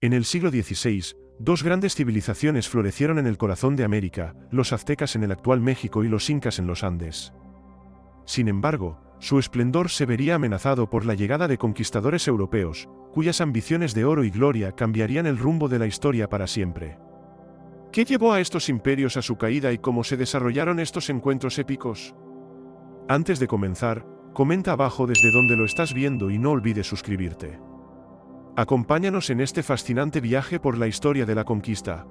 En el siglo XVI, dos grandes civilizaciones florecieron en el corazón de América, los aztecas en el actual México y los incas en los Andes. Sin embargo, su esplendor se vería amenazado por la llegada de conquistadores europeos, cuyas ambiciones de oro y gloria cambiarían el rumbo de la historia para siempre. ¿Qué llevó a estos imperios a su caída y cómo se desarrollaron estos encuentros épicos? Antes de comenzar, comenta abajo desde donde lo estás viendo y no olvides suscribirte. Acompáñanos en este fascinante viaje por la historia de la conquista.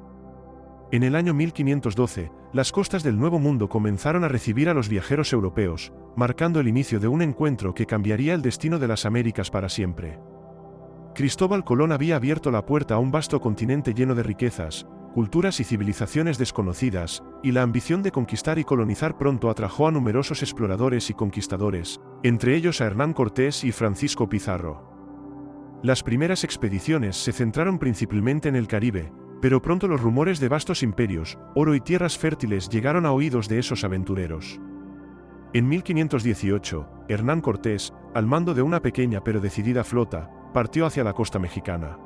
En el año 1512, las costas del Nuevo Mundo comenzaron a recibir a los viajeros europeos, marcando el inicio de un encuentro que cambiaría el destino de las Américas para siempre. Cristóbal Colón había abierto la puerta a un vasto continente lleno de riquezas, culturas y civilizaciones desconocidas, y la ambición de conquistar y colonizar pronto atrajo a numerosos exploradores y conquistadores, entre ellos a Hernán Cortés y Francisco Pizarro. Las primeras expediciones se centraron principalmente en el Caribe, pero pronto los rumores de vastos imperios, oro y tierras fértiles llegaron a oídos de esos aventureros. En 1518, Hernán Cortés, al mando de una pequeña pero decidida flota, partió hacia la costa mexicana.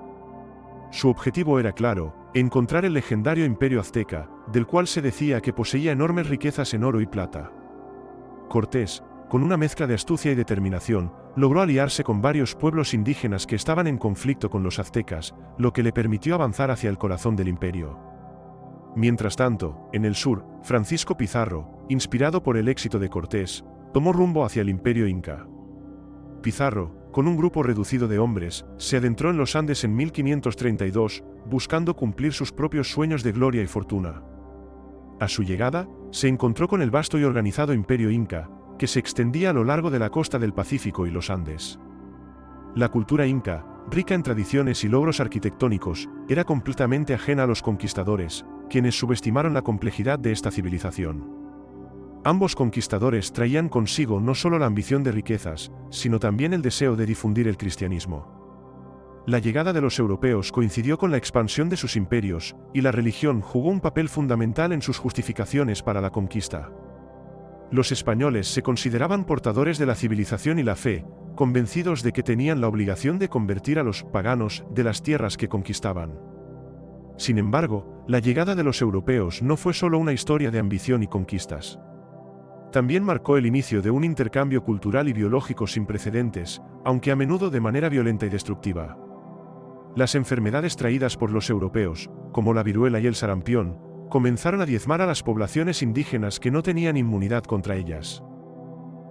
Su objetivo era claro: encontrar el legendario imperio azteca, del cual se decía que poseía enormes riquezas en oro y plata. Cortés, con una mezcla de astucia y determinación, logró aliarse con varios pueblos indígenas que estaban en conflicto con los aztecas, lo que le permitió avanzar hacia el corazón del imperio. Mientras tanto, en el sur, Francisco Pizarro, inspirado por el éxito de Cortés, tomó rumbo hacia el imperio inca. Pizarro, con un grupo reducido de hombres, se adentró en los Andes en 1532, buscando cumplir sus propios sueños de gloria y fortuna. A su llegada, se encontró con el vasto y organizado imperio inca, que se extendía a lo largo de la costa del Pacífico y los Andes. La cultura inca, rica en tradiciones y logros arquitectónicos, era completamente ajena a los conquistadores, quienes subestimaron la complejidad de esta civilización. Ambos conquistadores traían consigo no solo la ambición de riquezas, sino también el deseo de difundir el cristianismo. La llegada de los europeos coincidió con la expansión de sus imperios, y la religión jugó un papel fundamental en sus justificaciones para la conquista. Los españoles se consideraban portadores de la civilización y la fe, convencidos de que tenían la obligación de convertir a los paganos de las tierras que conquistaban. Sin embargo, la llegada de los europeos no fue solo una historia de ambición y conquistas. También marcó el inicio de un intercambio cultural y biológico sin precedentes, aunque a menudo de manera violenta y destructiva. Las enfermedades traídas por los europeos, como la viruela y el sarampión, comenzaron a diezmar a las poblaciones indígenas que no tenían inmunidad contra ellas.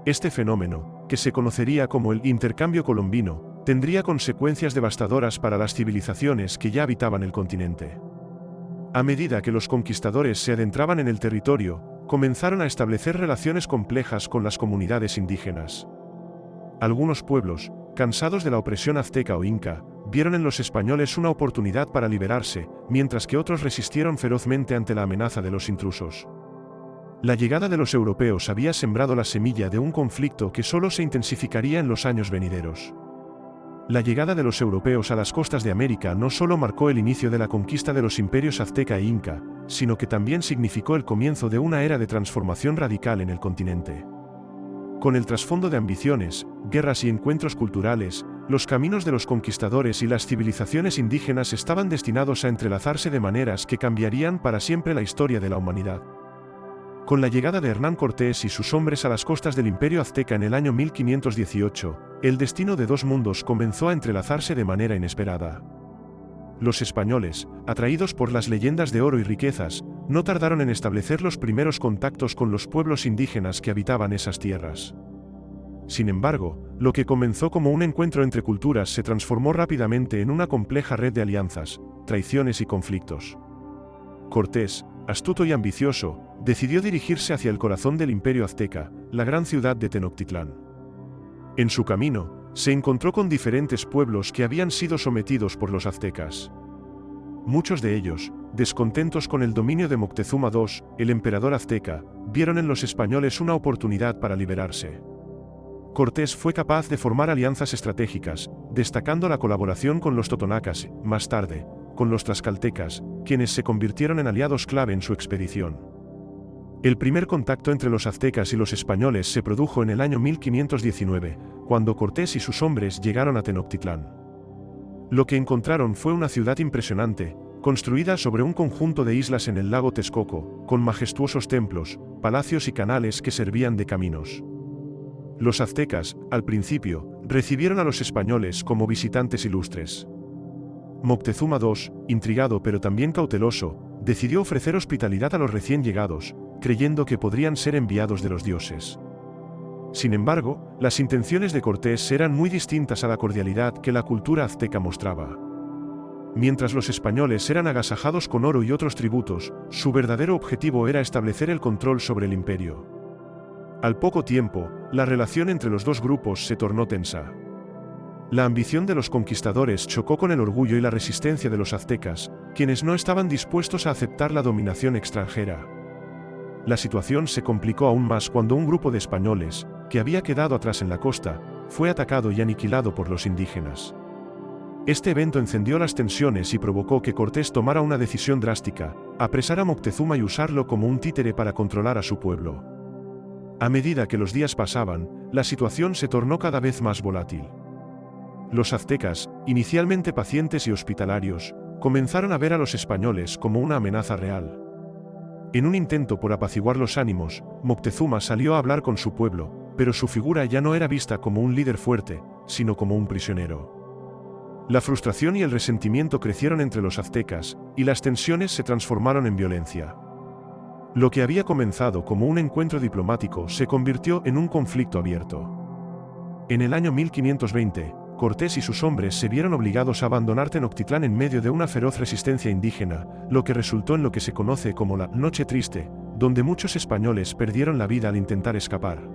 Este fenómeno, que se conocería como el intercambio colombino, tendría consecuencias devastadoras para las civilizaciones que ya habitaban el continente. A medida que los conquistadores se adentraban en el territorio, comenzaron a establecer relaciones complejas con las comunidades indígenas. Algunos pueblos, cansados de la opresión azteca o inca, vieron en los españoles una oportunidad para liberarse, mientras que otros resistieron ferozmente ante la amenaza de los intrusos. La llegada de los europeos había sembrado la semilla de un conflicto que solo se intensificaría en los años venideros. La llegada de los europeos a las costas de América no solo marcó el inicio de la conquista de los imperios azteca e inca, sino que también significó el comienzo de una era de transformación radical en el continente. Con el trasfondo de ambiciones, guerras y encuentros culturales, los caminos de los conquistadores y las civilizaciones indígenas estaban destinados a entrelazarse de maneras que cambiarían para siempre la historia de la humanidad. Con la llegada de Hernán Cortés y sus hombres a las costas del Imperio Azteca en el año 1518, el destino de dos mundos comenzó a entrelazarse de manera inesperada. Los españoles, atraídos por las leyendas de oro y riquezas, no tardaron en establecer los primeros contactos con los pueblos indígenas que habitaban esas tierras. Sin embargo, lo que comenzó como un encuentro entre culturas se transformó rápidamente en una compleja red de alianzas, traiciones y conflictos. Cortés, astuto y ambicioso, decidió dirigirse hacia el corazón del Imperio Azteca, la gran ciudad de Tenochtitlán. En su camino, se encontró con diferentes pueblos que habían sido sometidos por los aztecas. Muchos de ellos, descontentos con el dominio de Moctezuma II, el emperador azteca, vieron en los españoles una oportunidad para liberarse. Cortés fue capaz de formar alianzas estratégicas, destacando la colaboración con los totonacas, más tarde, con los tlaxcaltecas, quienes se convirtieron en aliados clave en su expedición. El primer contacto entre los aztecas y los españoles se produjo en el año 1519, cuando Cortés y sus hombres llegaron a Tenochtitlán. Lo que encontraron fue una ciudad impresionante, construida sobre un conjunto de islas en el lago Texcoco, con majestuosos templos, palacios y canales que servían de caminos. Los aztecas, al principio, recibieron a los españoles como visitantes ilustres. Moctezuma II, intrigado pero también cauteloso, decidió ofrecer hospitalidad a los recién llegados, creyendo que podrían ser enviados de los dioses. Sin embargo, las intenciones de Cortés eran muy distintas a la cordialidad que la cultura azteca mostraba. Mientras los españoles eran agasajados con oro y otros tributos, su verdadero objetivo era establecer el control sobre el imperio. Al poco tiempo, la relación entre los dos grupos se tornó tensa. La ambición de los conquistadores chocó con el orgullo y la resistencia de los aztecas, quienes no estaban dispuestos a aceptar la dominación extranjera. La situación se complicó aún más cuando un grupo de españoles, que había quedado atrás en la costa, fue atacado y aniquilado por los indígenas. Este evento encendió las tensiones y provocó que Cortés tomara una decisión drástica: apresar a Moctezuma y usarlo como un títere para controlar a su pueblo. A medida que los días pasaban, la situación se tornó cada vez más volátil. Los aztecas, inicialmente pacientes y hospitalarios, comenzaron a ver a los españoles como una amenaza real. En un intento por apaciguar los ánimos, Moctezuma salió a hablar con su pueblo, pero su figura ya no era vista como un líder fuerte, sino como un prisionero. La frustración y el resentimiento crecieron entre los aztecas, y las tensiones se transformaron en violencia. Lo que había comenzado como un encuentro diplomático se convirtió en un conflicto abierto. En el año 1520, Cortés y sus hombres se vieron obligados a abandonar Tenochtitlán en medio de una feroz resistencia indígena, lo que resultó en lo que se conoce como la Noche Triste, donde muchos españoles perdieron la vida al intentar escapar.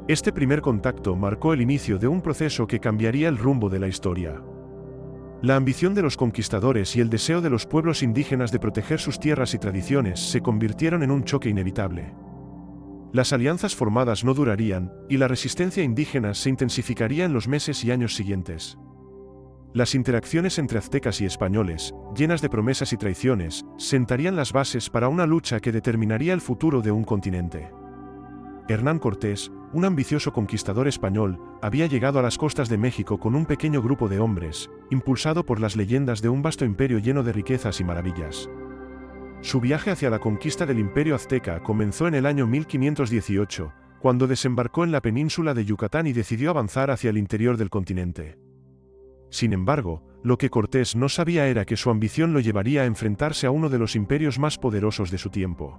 Este primer contacto marcó el inicio de un proceso que cambiaría el rumbo de la historia. La ambición de los conquistadores y el deseo de los pueblos indígenas de proteger sus tierras y tradiciones se convirtieron en un choque inevitable. Las alianzas formadas no durarían, y la resistencia indígena se intensificaría en los meses y años siguientes. Las interacciones entre aztecas y españoles, llenas de promesas y traiciones, sentarían las bases para una lucha que determinaría el futuro de un continente. Hernán Cortés, un ambicioso conquistador español, había llegado a las costas de México con un pequeño grupo de hombres, impulsado por las leyendas de un vasto imperio lleno de riquezas y maravillas. Su viaje hacia la conquista del imperio azteca comenzó en el año 1518, cuando desembarcó en la península de Yucatán y decidió avanzar hacia el interior del continente. Sin embargo, lo que Cortés no sabía era que su ambición lo llevaría a enfrentarse a uno de los imperios más poderosos de su tiempo.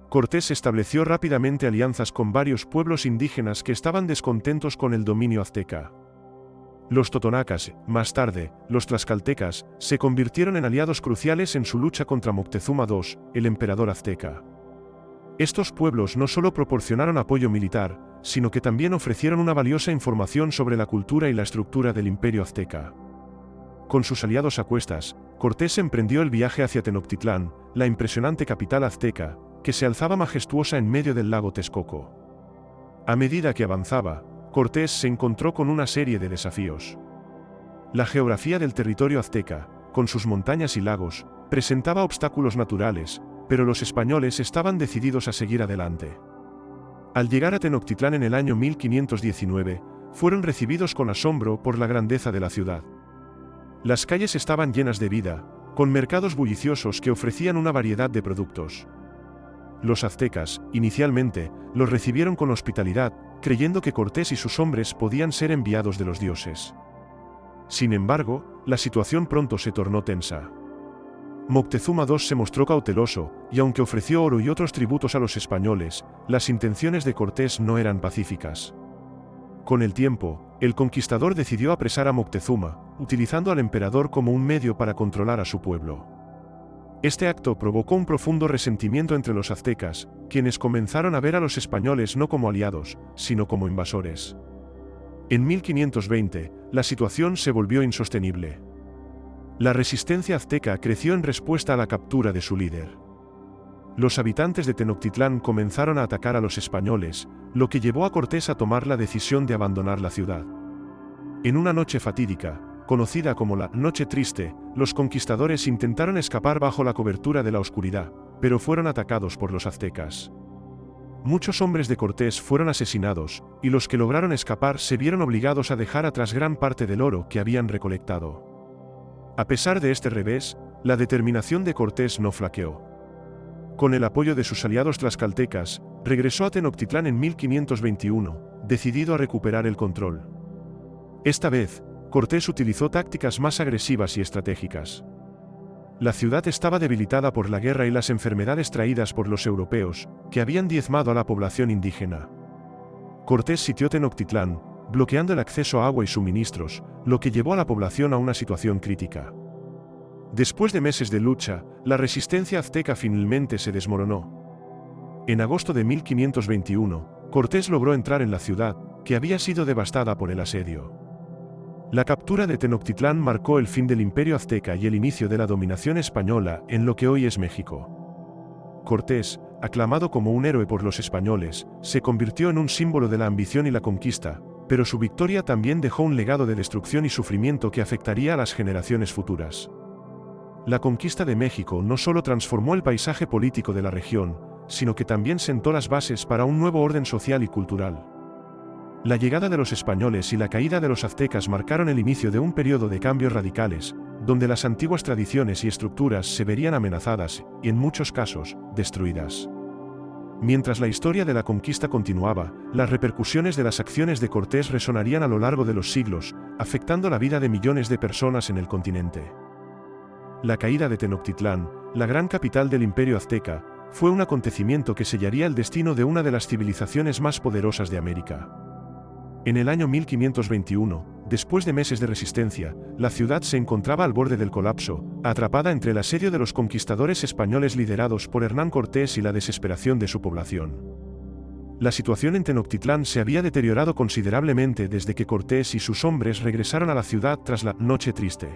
Cortés estableció rápidamente alianzas con varios pueblos indígenas que estaban descontentos con el dominio azteca. Los totonacas, más tarde, los tlaxcaltecas, se convirtieron en aliados cruciales en su lucha contra Moctezuma II, el emperador azteca. Estos pueblos no solo proporcionaron apoyo militar, sino que también ofrecieron una valiosa información sobre la cultura y la estructura del imperio azteca. Con sus aliados a cuestas, Cortés emprendió el viaje hacia Tenochtitlán, la impresionante capital azteca, que se alzaba majestuosa en medio del lago Texcoco. A medida que avanzaba, Cortés se encontró con una serie de desafíos. La geografía del territorio azteca, con sus montañas y lagos, presentaba obstáculos naturales, pero los españoles estaban decididos a seguir adelante. Al llegar a Tenochtitlán en el año 1519, fueron recibidos con asombro por la grandeza de la ciudad. Las calles estaban llenas de vida, con mercados bulliciosos que ofrecían una variedad de productos. Los aztecas, inicialmente, los recibieron con hospitalidad, creyendo que Cortés y sus hombres podían ser enviados de los dioses. Sin embargo, la situación pronto se tornó tensa. Moctezuma II se mostró cauteloso, y aunque ofreció oro y otros tributos a los españoles, las intenciones de Cortés no eran pacíficas. Con el tiempo, el conquistador decidió apresar a Moctezuma, utilizando al emperador como un medio para controlar a su pueblo. Este acto provocó un profundo resentimiento entre los aztecas, quienes comenzaron a ver a los españoles no como aliados, sino como invasores. En 1520, la situación se volvió insostenible. La resistencia azteca creció en respuesta a la captura de su líder. Los habitantes de Tenochtitlán comenzaron a atacar a los españoles, lo que llevó a Cortés a tomar la decisión de abandonar la ciudad. En una noche fatídica, conocida como la Noche Triste, los conquistadores intentaron escapar bajo la cobertura de la oscuridad, pero fueron atacados por los aztecas. muchos hombres de Cortés fueron asesinados, y los que lograron escapar se vieron obligados a dejar atrás gran parte del oro que habían recolectado. A pesar de este revés, la determinación de Cortés no flaqueó. Con el apoyo de sus aliados tlaxcaltecas, regresó a Tenochtitlán en 1521, decidido a recuperar el control. Esta vez, Cortés utilizó tácticas más agresivas y estratégicas. La ciudad estaba debilitada por la guerra y las enfermedades traídas por los europeos, que habían diezmado a la población indígena. Cortés sitió Tenochtitlán, bloqueando el acceso a agua y suministros, lo que llevó a la población a una situación crítica. Después de meses de lucha, la resistencia azteca finalmente se desmoronó. En agosto de 1521, Cortés logró entrar en la ciudad, que había sido devastada por el asedio. La captura de Tenochtitlán marcó el fin del Imperio Azteca y el inicio de la dominación española en lo que hoy es México. Cortés, aclamado como un héroe por los españoles, se convirtió en un símbolo de la ambición y la conquista, pero su victoria también dejó un legado de destrucción y sufrimiento que afectaría a las generaciones futuras. La conquista de México no solo transformó el paisaje político de la región, sino que también sentó las bases para un nuevo orden social y cultural. La llegada de los españoles y la caída de los aztecas marcaron el inicio de un periodo de cambios radicales, donde las antiguas tradiciones y estructuras se verían amenazadas y, en muchos casos, destruidas. Mientras la historia de la conquista continuaba, las repercusiones de las acciones de Cortés resonarían a lo largo de los siglos, afectando la vida de millones de personas en el continente. La caída de Tenochtitlán, la gran capital del Imperio Azteca, fue un acontecimiento que sellaría el destino de una de las civilizaciones más poderosas de América. En el año 1521, después de meses de resistencia, la ciudad se encontraba al borde del colapso, atrapada entre el asedio de los conquistadores españoles liderados por Hernán Cortés y la desesperación de su población. La situación en Tenochtitlán se había deteriorado considerablemente desde que Cortés y sus hombres regresaron a la ciudad tras la Noche Triste.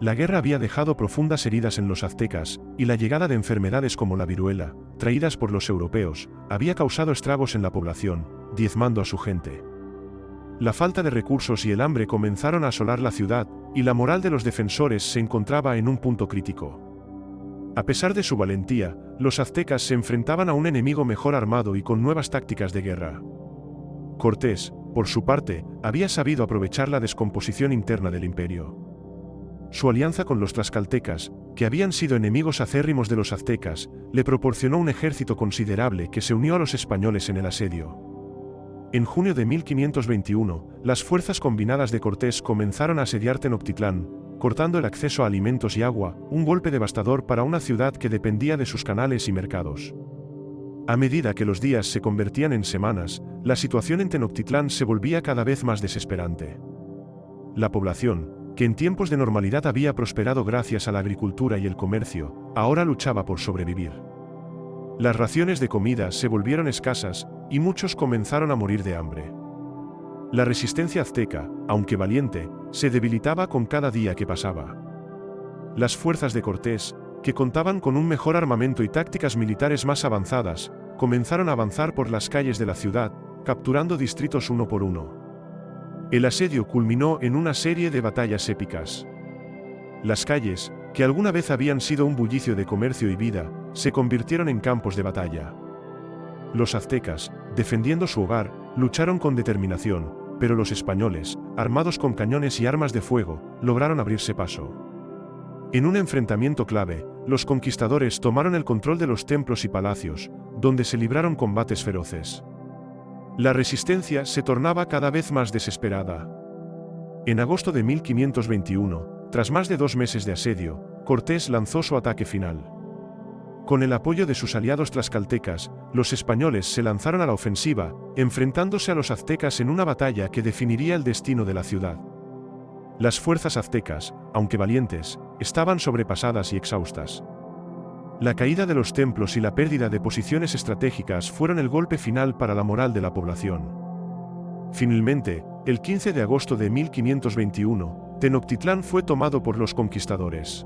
La guerra había dejado profundas heridas en los aztecas, y la llegada de enfermedades como la viruela, traídas por los europeos, había causado estragos en la población, diezmando a su gente. La falta de recursos y el hambre comenzaron a asolar la ciudad, y la moral de los defensores se encontraba en un punto crítico. A pesar de su valentía, los aztecas se enfrentaban a un enemigo mejor armado y con nuevas tácticas de guerra. Cortés, por su parte, había sabido aprovechar la descomposición interna del imperio. Su alianza con los tlaxcaltecas, que habían sido enemigos acérrimos de los aztecas, le proporcionó un ejército considerable que se unió a los españoles en el asedio. En junio de 1521, las fuerzas combinadas de Cortés comenzaron a asediar Tenochtitlán, cortando el acceso a alimentos y agua, un golpe devastador para una ciudad que dependía de sus canales y mercados. A medida que los días se convertían en semanas, la situación en Tenochtitlán se volvía cada vez más desesperante. La población, que en tiempos de normalidad había prosperado gracias a la agricultura y el comercio, ahora luchaba por sobrevivir. Las raciones de comida se volvieron escasas, y muchos comenzaron a morir de hambre. La resistencia azteca, aunque valiente, se debilitaba con cada día que pasaba. Las fuerzas de Cortés, que contaban con un mejor armamento y tácticas militares más avanzadas, comenzaron a avanzar por las calles de la ciudad, capturando distritos uno por uno. El asedio culminó en una serie de batallas épicas. Las calles, que alguna vez habían sido un bullicio de comercio y vida, se convirtieron en campos de batalla. Los aztecas, defendiendo su hogar, lucharon con determinación, pero los españoles, armados con cañones y armas de fuego, lograron abrirse paso. En un enfrentamiento clave, los conquistadores tomaron el control de los templos y palacios, donde se libraron combates feroces. La resistencia se tornaba cada vez más desesperada. En agosto de 1521, tras más de 2 meses de asedio, Cortés lanzó su ataque final. Con el apoyo de sus aliados tlaxcaltecas, los españoles se lanzaron a la ofensiva, enfrentándose a los aztecas en una batalla que definiría el destino de la ciudad. Las fuerzas aztecas, aunque valientes, estaban sobrepasadas y exhaustas. La caída de los templos y la pérdida de posiciones estratégicas fueron el golpe final para la moral de la población. Finalmente, el 15 de agosto de 1521, Tenochtitlán fue tomado por los conquistadores.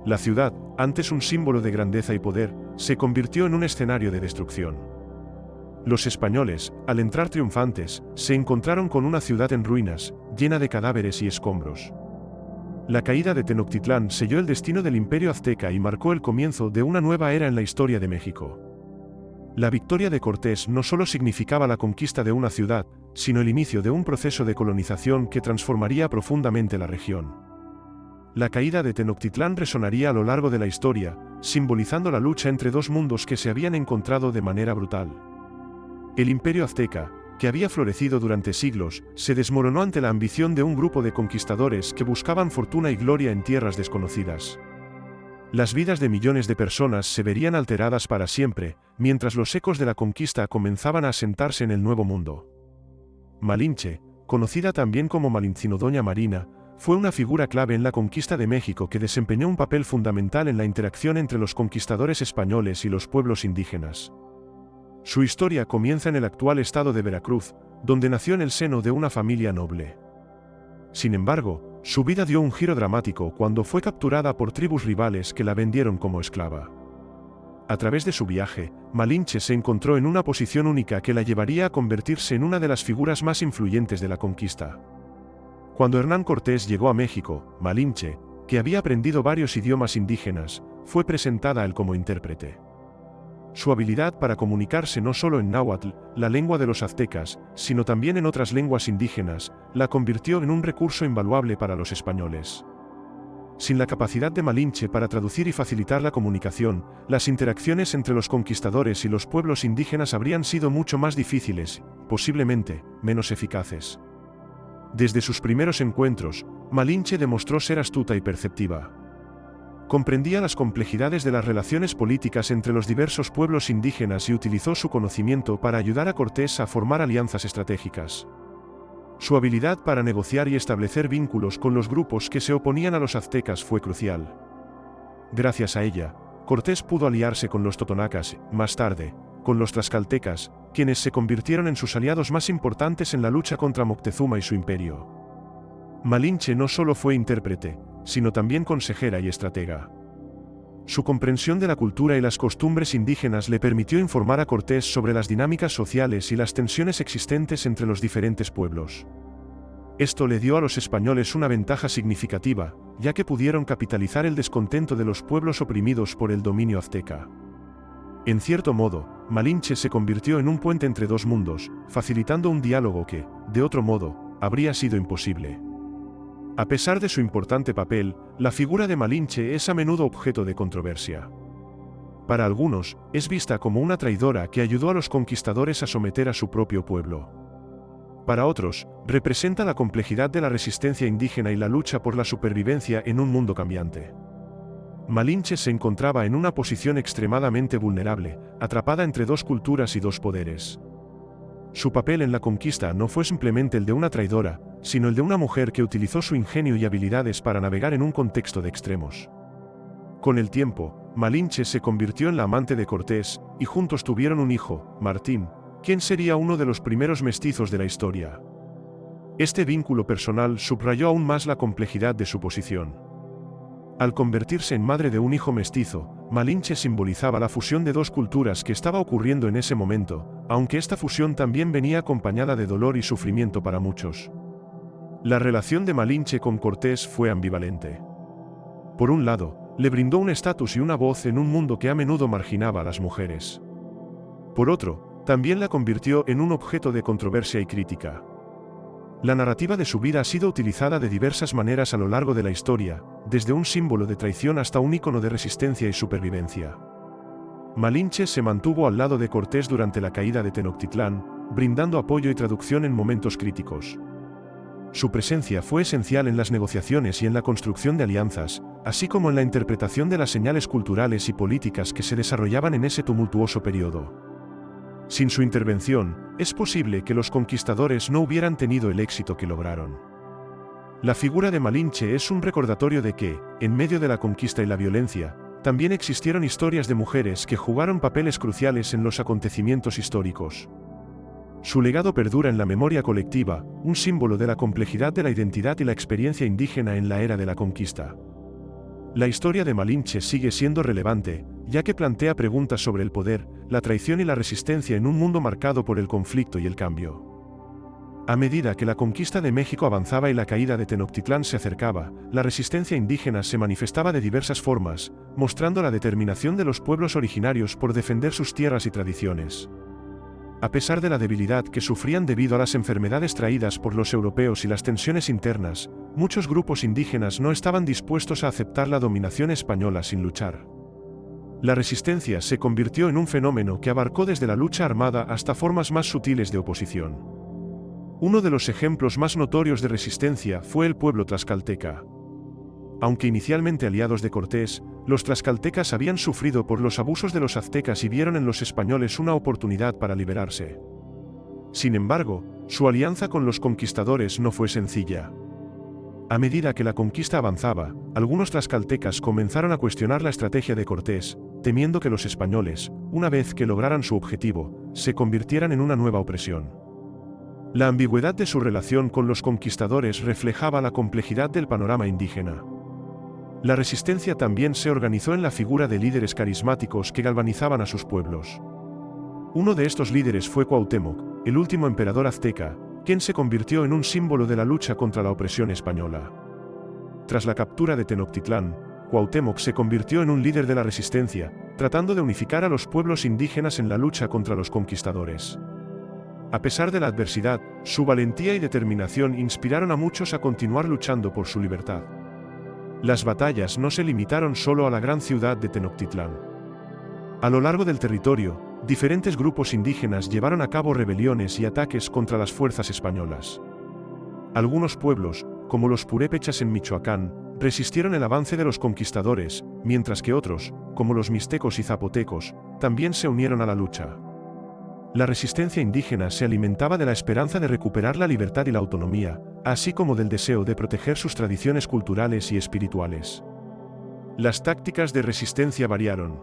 La ciudad, antes un símbolo de grandeza y poder, se convirtió en un escenario de destrucción. Los españoles, al entrar triunfantes, se encontraron con una ciudad en ruinas, llena de cadáveres y escombros. La caída de Tenochtitlán selló el destino del Imperio Azteca y marcó el comienzo de una nueva era en la historia de México. La victoria de Cortés no solo significaba la conquista de una ciudad, sino el inicio de un proceso de colonización que transformaría profundamente la región. La caída de Tenochtitlán resonaría a lo largo de la historia, simbolizando la lucha entre dos mundos que se habían encontrado de manera brutal. El imperio azteca, que había florecido durante siglos, se desmoronó ante la ambición de un grupo de conquistadores que buscaban fortuna y gloria en tierras desconocidas. Las vidas de millones de personas se verían alteradas para siempre, mientras los ecos de la conquista comenzaban a asentarse en el Nuevo Mundo. Malinche, conocida también como Malintzinodoña Marina, fue una figura clave en la conquista de México que desempeñó un papel fundamental en la interacción entre los conquistadores españoles y los pueblos indígenas. Su historia comienza en el actual estado de Veracruz, donde nació en el seno de una familia noble. Sin embargo, su vida dio un giro dramático cuando fue capturada por tribus rivales que la vendieron como esclava. A través de su viaje, Malinche se encontró en una posición única que la llevaría a convertirse en una de las figuras más influyentes de la conquista. Cuando Hernán Cortés llegó a México, Malinche, que había aprendido varios idiomas indígenas, fue presentada a él como intérprete. Su habilidad para comunicarse no solo en náhuatl, la lengua de los aztecas, sino también en otras lenguas indígenas, la convirtió en un recurso invaluable para los españoles. Sin la capacidad de Malinche para traducir y facilitar la comunicación, las interacciones entre los conquistadores y los pueblos indígenas habrían sido mucho más difíciles, posiblemente, menos eficaces. Desde sus primeros encuentros, Malinche demostró ser astuta y perceptiva. Comprendía las complejidades de las relaciones políticas entre los diversos pueblos indígenas y utilizó su conocimiento para ayudar a Cortés a formar alianzas estratégicas. Su habilidad para negociar y establecer vínculos con los grupos que se oponían a los aztecas fue crucial. Gracias a ella, Cortés pudo aliarse con los totonacas, más tarde, con los tlaxcaltecas, quienes se convirtieron en sus aliados más importantes en la lucha contra Moctezuma y su imperio. Malinche no solo fue intérprete, sino también consejera y estratega. Su comprensión de la cultura y las costumbres indígenas le permitió informar a Cortés sobre las dinámicas sociales y las tensiones existentes entre los diferentes pueblos. Esto le dio a los españoles una ventaja significativa, ya que pudieron capitalizar el descontento de los pueblos oprimidos por el dominio azteca. En cierto modo, Malinche se convirtió en un puente entre dos mundos, facilitando un diálogo que, de otro modo, habría sido imposible. A pesar de su importante papel, la figura de Malinche es a menudo objeto de controversia. Para algunos, es vista como una traidora que ayudó a los conquistadores a someter a su propio pueblo. Para otros, representa la complejidad de la resistencia indígena y la lucha por la supervivencia en un mundo cambiante. Malinche se encontraba en una posición extremadamente vulnerable, atrapada entre dos culturas y dos poderes. Su papel en la conquista no fue simplemente el de una traidora, sino el de una mujer que utilizó su ingenio y habilidades para navegar en un contexto de extremos. Con el tiempo, Malinche se convirtió en la amante de Cortés, y juntos tuvieron un hijo, Martín, quien sería uno de los primeros mestizos de la historia. Este vínculo personal subrayó aún más la complejidad de su posición. Al convertirse en madre de un hijo mestizo, Malinche simbolizaba la fusión de dos culturas que estaba ocurriendo en ese momento, aunque esta fusión también venía acompañada de dolor y sufrimiento para muchos. La relación de Malinche con Cortés fue ambivalente. Por un lado, le brindó un estatus y una voz en un mundo que a menudo marginaba a las mujeres. Por otro, también la convirtió en un objeto de controversia y crítica. La narrativa de su vida ha sido utilizada de diversas maneras a lo largo de la historia, desde un símbolo de traición hasta un ícono de resistencia y supervivencia. Malinche se mantuvo al lado de Cortés durante la caída de Tenochtitlán, brindando apoyo y traducción en momentos críticos. Su presencia fue esencial en las negociaciones y en la construcción de alianzas, así como en la interpretación de las señales culturales y políticas que se desarrollaban en ese tumultuoso periodo. Sin su intervención, es posible que los conquistadores no hubieran tenido el éxito que lograron. La figura de Malinche es un recordatorio de que, en medio de la conquista y la violencia, también existieron historias de mujeres que jugaron papeles cruciales en los acontecimientos históricos. Su legado perdura en la memoria colectiva, un símbolo de la complejidad de la identidad y la experiencia indígena en la era de la conquista. La historia de Malinche sigue siendo relevante, ya que plantea preguntas sobre el poder, la traición y la resistencia en un mundo marcado por el conflicto y el cambio. A medida que la conquista de México avanzaba y la caída de Tenochtitlán se acercaba, la resistencia indígena se manifestaba de diversas formas, mostrando la determinación de los pueblos originarios por defender sus tierras y tradiciones. A pesar de la debilidad que sufrían debido a las enfermedades traídas por los europeos y las tensiones internas, muchos grupos indígenas no estaban dispuestos a aceptar la dominación española sin luchar. La resistencia se convirtió en un fenómeno que abarcó desde la lucha armada hasta formas más sutiles de oposición. Uno de los ejemplos más notorios de resistencia fue el pueblo tlaxcalteca. Aunque inicialmente aliados de Cortés, los tlaxcaltecas habían sufrido por los abusos de los aztecas y vieron en los españoles una oportunidad para liberarse. Sin embargo, su alianza con los conquistadores no fue sencilla. A medida que la conquista avanzaba, algunos tlaxcaltecas comenzaron a cuestionar la estrategia de Cortés, temiendo que los españoles, una vez que lograran su objetivo, se convirtieran en una nueva opresión. La ambigüedad de su relación con los conquistadores reflejaba la complejidad del panorama indígena. La resistencia también se organizó en la figura de líderes carismáticos que galvanizaban a sus pueblos. Uno de estos líderes fue Cuauhtémoc, el último emperador azteca, quien se convirtió en un símbolo de la lucha contra la opresión española. Tras la captura de Tenochtitlán, Cuauhtémoc se convirtió en un líder de la resistencia, tratando de unificar a los pueblos indígenas en la lucha contra los conquistadores. A pesar de la adversidad, su valentía y determinación inspiraron a muchos a continuar luchando por su libertad. Las batallas no se limitaron solo a la gran ciudad de Tenochtitlán. A lo largo del territorio, diferentes grupos indígenas llevaron a cabo rebeliones y ataques contra las fuerzas españolas. Algunos pueblos, como los purépechas en Michoacán, resistieron el avance de los conquistadores, mientras que otros, como los mixtecos y zapotecos, también se unieron a la lucha. La resistencia indígena se alimentaba de la esperanza de recuperar la libertad y la autonomía, así como del deseo de proteger sus tradiciones culturales y espirituales. Las tácticas de resistencia variaron.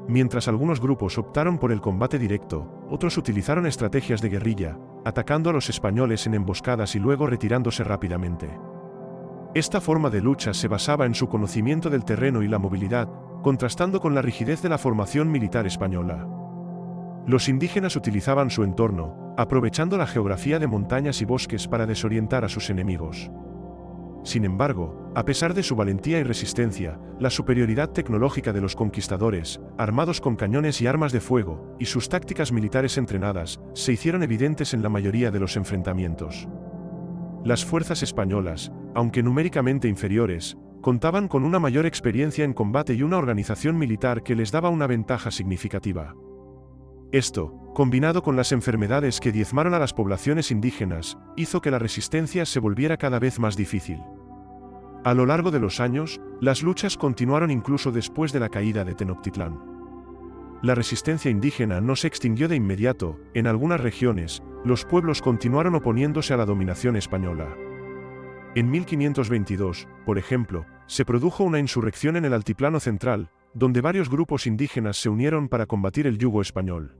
Mientras algunos grupos optaron por el combate directo, otros utilizaron estrategias de guerrilla, atacando a los españoles en emboscadas y luego retirándose rápidamente. Esta forma de lucha se basaba en su conocimiento del terreno y la movilidad, contrastando con la rigidez de la formación militar española. Los indígenas utilizaban su entorno, aprovechando la geografía de montañas y bosques para desorientar a sus enemigos. Sin embargo, a pesar de su valentía y resistencia, la superioridad tecnológica de los conquistadores, armados con cañones y armas de fuego, y sus tácticas militares entrenadas, se hicieron evidentes en la mayoría de los enfrentamientos. Las fuerzas españolas, aunque numéricamente inferiores, contaban con una mayor experiencia en combate y una organización militar que les daba una ventaja significativa. Esto, combinado con las enfermedades que diezmaron a las poblaciones indígenas, hizo que la resistencia se volviera cada vez más difícil. A lo largo de los años, las luchas continuaron incluso después de la caída de Tenochtitlán. La resistencia indígena no se extinguió de inmediato, en algunas regiones, los pueblos continuaron oponiéndose a la dominación española. En 1522, por ejemplo, se produjo una insurrección en el Altiplano Central, donde varios grupos indígenas se unieron para combatir el yugo español.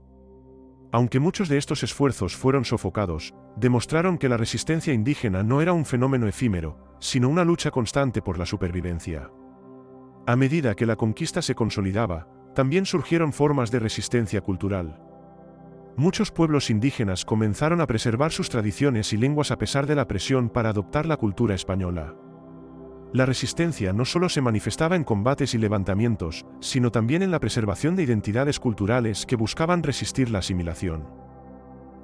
Aunque muchos de estos esfuerzos fueron sofocados, demostraron que la resistencia indígena no era un fenómeno efímero, sino una lucha constante por la supervivencia. A medida que la conquista se consolidaba, también surgieron formas de resistencia cultural. Muchos pueblos indígenas comenzaron a preservar sus tradiciones y lenguas a pesar de la presión para adoptar la cultura española. La resistencia no solo se manifestaba en combates y levantamientos, sino también en la preservación de identidades culturales que buscaban resistir la asimilación.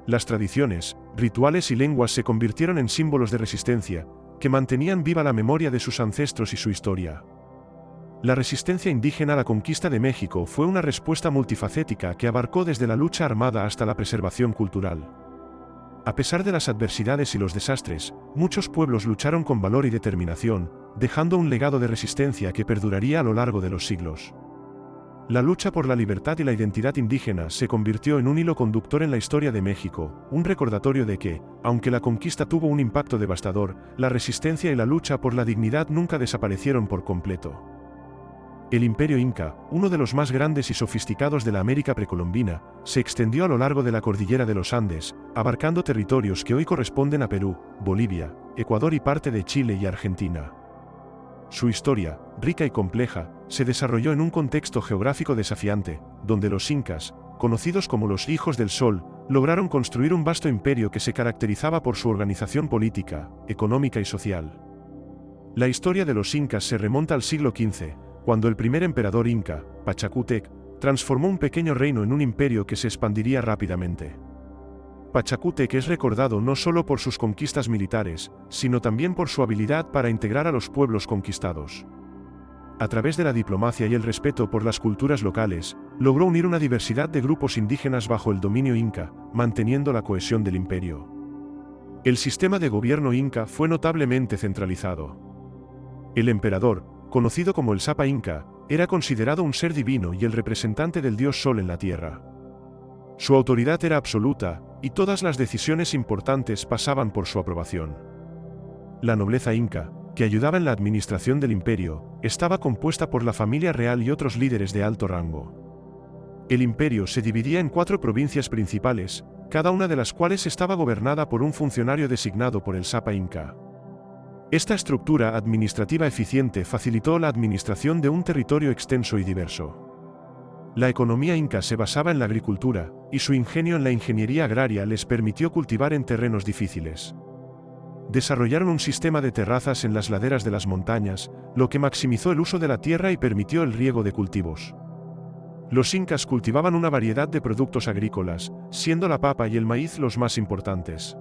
Las tradiciones, rituales y lenguas se convirtieron en símbolos de resistencia, que mantenían viva la memoria de sus ancestros y su historia. La resistencia indígena a la conquista de México fue una respuesta multifacética que abarcó desde la lucha armada hasta la preservación cultural. A pesar de las adversidades y los desastres, muchos pueblos lucharon con valor y determinación, dejando un legado de resistencia que perduraría a lo largo de los siglos. La lucha por la libertad y la identidad indígena se convirtió en un hilo conductor en la historia de México, un recordatorio de que, aunque la conquista tuvo un impacto devastador, la resistencia y la lucha por la dignidad nunca desaparecieron por completo. El Imperio Inca, uno de los más grandes y sofisticados de la América precolombina, se extendió a lo largo de la cordillera de los Andes, abarcando territorios que hoy corresponden a Perú, Bolivia, Ecuador y parte de Chile y Argentina. Su historia, rica y compleja, se desarrolló en un contexto geográfico desafiante, donde los incas, conocidos como los Hijos del Sol, lograron construir un vasto imperio que se caracterizaba por su organización política, económica y social. La historia de los incas se remonta al siglo XV, cuando el primer emperador inca, Pachacútec, transformó un pequeño reino en un imperio que se expandiría rápidamente. Pachacútec es recordado no solo por sus conquistas militares, sino también por su habilidad para integrar a los pueblos conquistados. A través de la diplomacia y el respeto por las culturas locales, logró unir una diversidad de grupos indígenas bajo el dominio inca, manteniendo la cohesión del imperio. El sistema de gobierno inca fue notablemente centralizado. El emperador, conocido como el Sapa Inca, era considerado un ser divino y el representante del dios Sol en la tierra. Su autoridad era absoluta, y todas las decisiones importantes pasaban por su aprobación. La nobleza inca, que ayudaba en la administración del imperio, estaba compuesta por la familia real y otros líderes de alto rango. El imperio se dividía en 4 provincias principales, cada una de las cuales estaba gobernada por un funcionario designado por el Sapa Inca. Esta estructura administrativa eficiente facilitó la administración de un territorio extenso y diverso. La economía inca se basaba en la agricultura, y su ingenio en la ingeniería agraria les permitió cultivar en terrenos difíciles. Desarrollaron un sistema de terrazas en las laderas de las montañas, lo que maximizó el uso de la tierra y permitió el riego de cultivos. Los incas cultivaban una variedad de productos agrícolas, siendo la papa y el maíz los más importantes.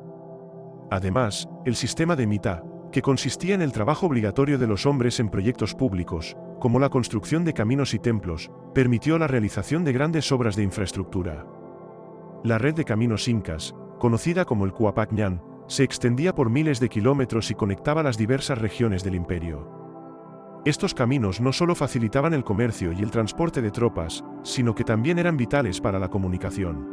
Además, el sistema de mitá, que consistía en el trabajo obligatorio de los hombres en proyectos públicos, como la construcción de caminos y templos, permitió la realización de grandes obras de infraestructura. La red de caminos incas, conocida como el Cuapac Ñan, se extendía por miles de kilómetros y conectaba las diversas regiones del imperio. Estos caminos no solo facilitaban el comercio y el transporte de tropas, sino que también eran vitales para la comunicación.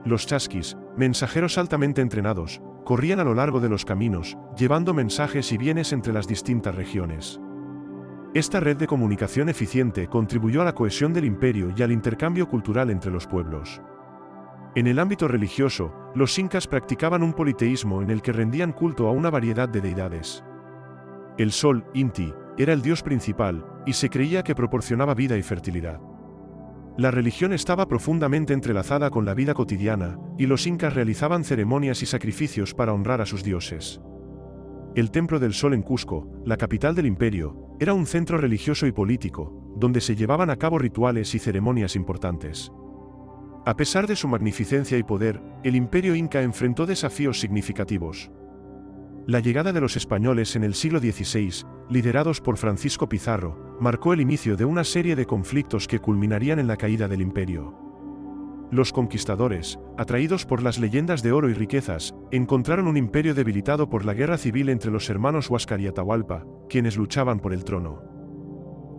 Los chasquis, mensajeros altamente entrenados, corrían a lo largo de los caminos, llevando mensajes y bienes entre las distintas regiones. Esta red de comunicación eficiente contribuyó a la cohesión del imperio y al intercambio cultural entre los pueblos. En el ámbito religioso, los incas practicaban un politeísmo en el que rendían culto a una variedad de deidades. El sol, Inti, era el dios principal, y se creía que proporcionaba vida y fertilidad. La religión estaba profundamente entrelazada con la vida cotidiana, y los incas realizaban ceremonias y sacrificios para honrar a sus dioses. El Templo del Sol en Cusco, la capital del imperio, era un centro religioso y político, donde se llevaban a cabo rituales y ceremonias importantes. A pesar de su magnificencia y poder, el imperio inca enfrentó desafíos significativos. La llegada de los españoles en el siglo XVI, liderados por Francisco Pizarro, marcó el inicio de una serie de conflictos que culminarían en la caída del imperio. Los conquistadores, atraídos por las leyendas de oro y riquezas, encontraron un imperio debilitado por la guerra civil entre los hermanos Huáscar y Atahualpa, quienes luchaban por el trono.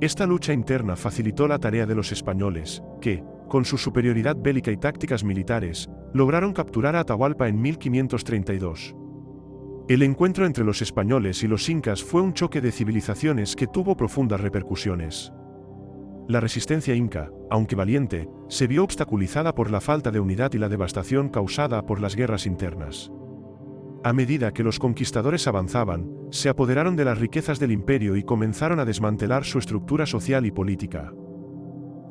Esta lucha interna facilitó la tarea de los españoles, que, con su superioridad bélica y tácticas militares, lograron capturar a Atahualpa en 1532. El encuentro entre los españoles y los incas fue un choque de civilizaciones que tuvo profundas repercusiones. La resistencia inca, aunque valiente, se vio obstaculizada por la falta de unidad y la devastación causada por las guerras internas. A medida que los conquistadores avanzaban, se apoderaron de las riquezas del imperio y comenzaron a desmantelar su estructura social y política.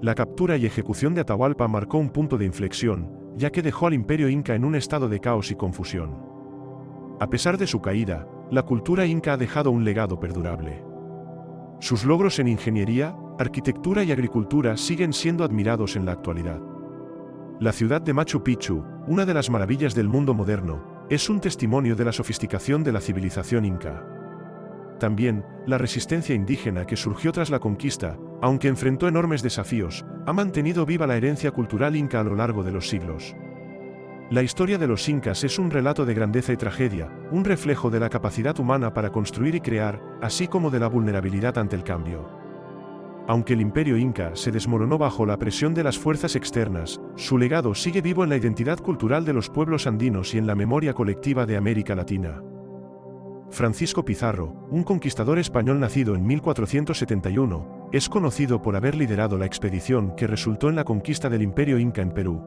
La captura y ejecución de Atahualpa marcó un punto de inflexión, ya que dejó al imperio inca en un estado de caos y confusión. A pesar de su caída, la cultura inca ha dejado un legado perdurable. Sus logros en ingeniería, arquitectura y agricultura siguen siendo admirados en la actualidad. La ciudad de Machu Picchu, una de las maravillas del mundo moderno, es un testimonio de la sofisticación de la civilización inca. También, la resistencia indígena que surgió tras la conquista, aunque enfrentó enormes desafíos, ha mantenido viva la herencia cultural inca a lo largo de los siglos. La historia de los incas es un relato de grandeza y tragedia, un reflejo de la capacidad humana para construir y crear, así como de la vulnerabilidad ante el cambio. Aunque el imperio inca se desmoronó bajo la presión de las fuerzas externas, su legado sigue vivo en la identidad cultural de los pueblos andinos y en la memoria colectiva de América Latina. Francisco Pizarro, un conquistador español nacido en 1471, es conocido por haber liderado la expedición que resultó en la conquista del imperio inca en Perú.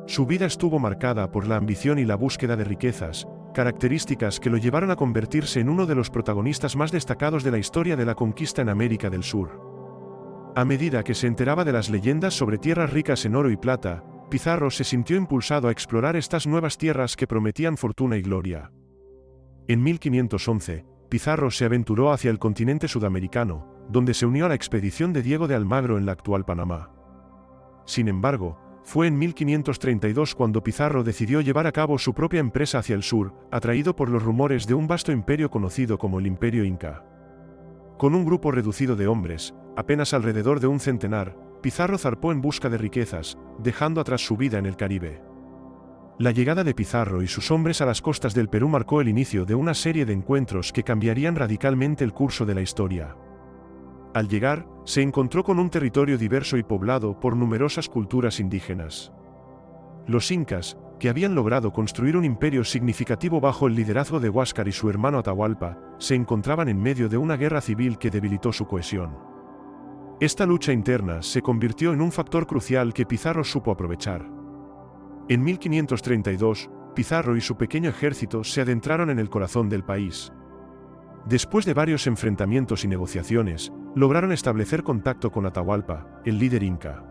Su vida estuvo marcada por la ambición y la búsqueda de riquezas, características que lo llevaron a convertirse en uno de los protagonistas más destacados de la historia de la conquista en América del Sur. A medida que se enteraba de las leyendas sobre tierras ricas en oro y plata, Pizarro se sintió impulsado a explorar estas nuevas tierras que prometían fortuna y gloria. En 1511, Pizarro se aventuró hacia el continente sudamericano, donde se unió a la expedición de Diego de Almagro en la actual Panamá. Sin embargo, fue en 1532 cuando Pizarro decidió llevar a cabo su propia empresa hacia el sur, atraído por los rumores de un vasto imperio conocido como el Imperio Inca. Con un grupo reducido de hombres, apenas alrededor de un centenar, Pizarro zarpó en busca de riquezas, dejando atrás su vida en el Caribe. La llegada de Pizarro y sus hombres a las costas del Perú marcó el inicio de una serie de encuentros que cambiarían radicalmente el curso de la historia. Al llegar, se encontró con un territorio diverso y poblado por numerosas culturas indígenas. Los incas, que habían logrado construir un imperio significativo bajo el liderazgo de Huáscar y su hermano Atahualpa, se encontraban en medio de una guerra civil que debilitó su cohesión. Esta lucha interna se convirtió en un factor crucial que Pizarro supo aprovechar. En 1532, Pizarro y su pequeño ejército se adentraron en el corazón del país. Después de varios enfrentamientos y negociaciones, lograron establecer contacto con Atahualpa, el líder inca.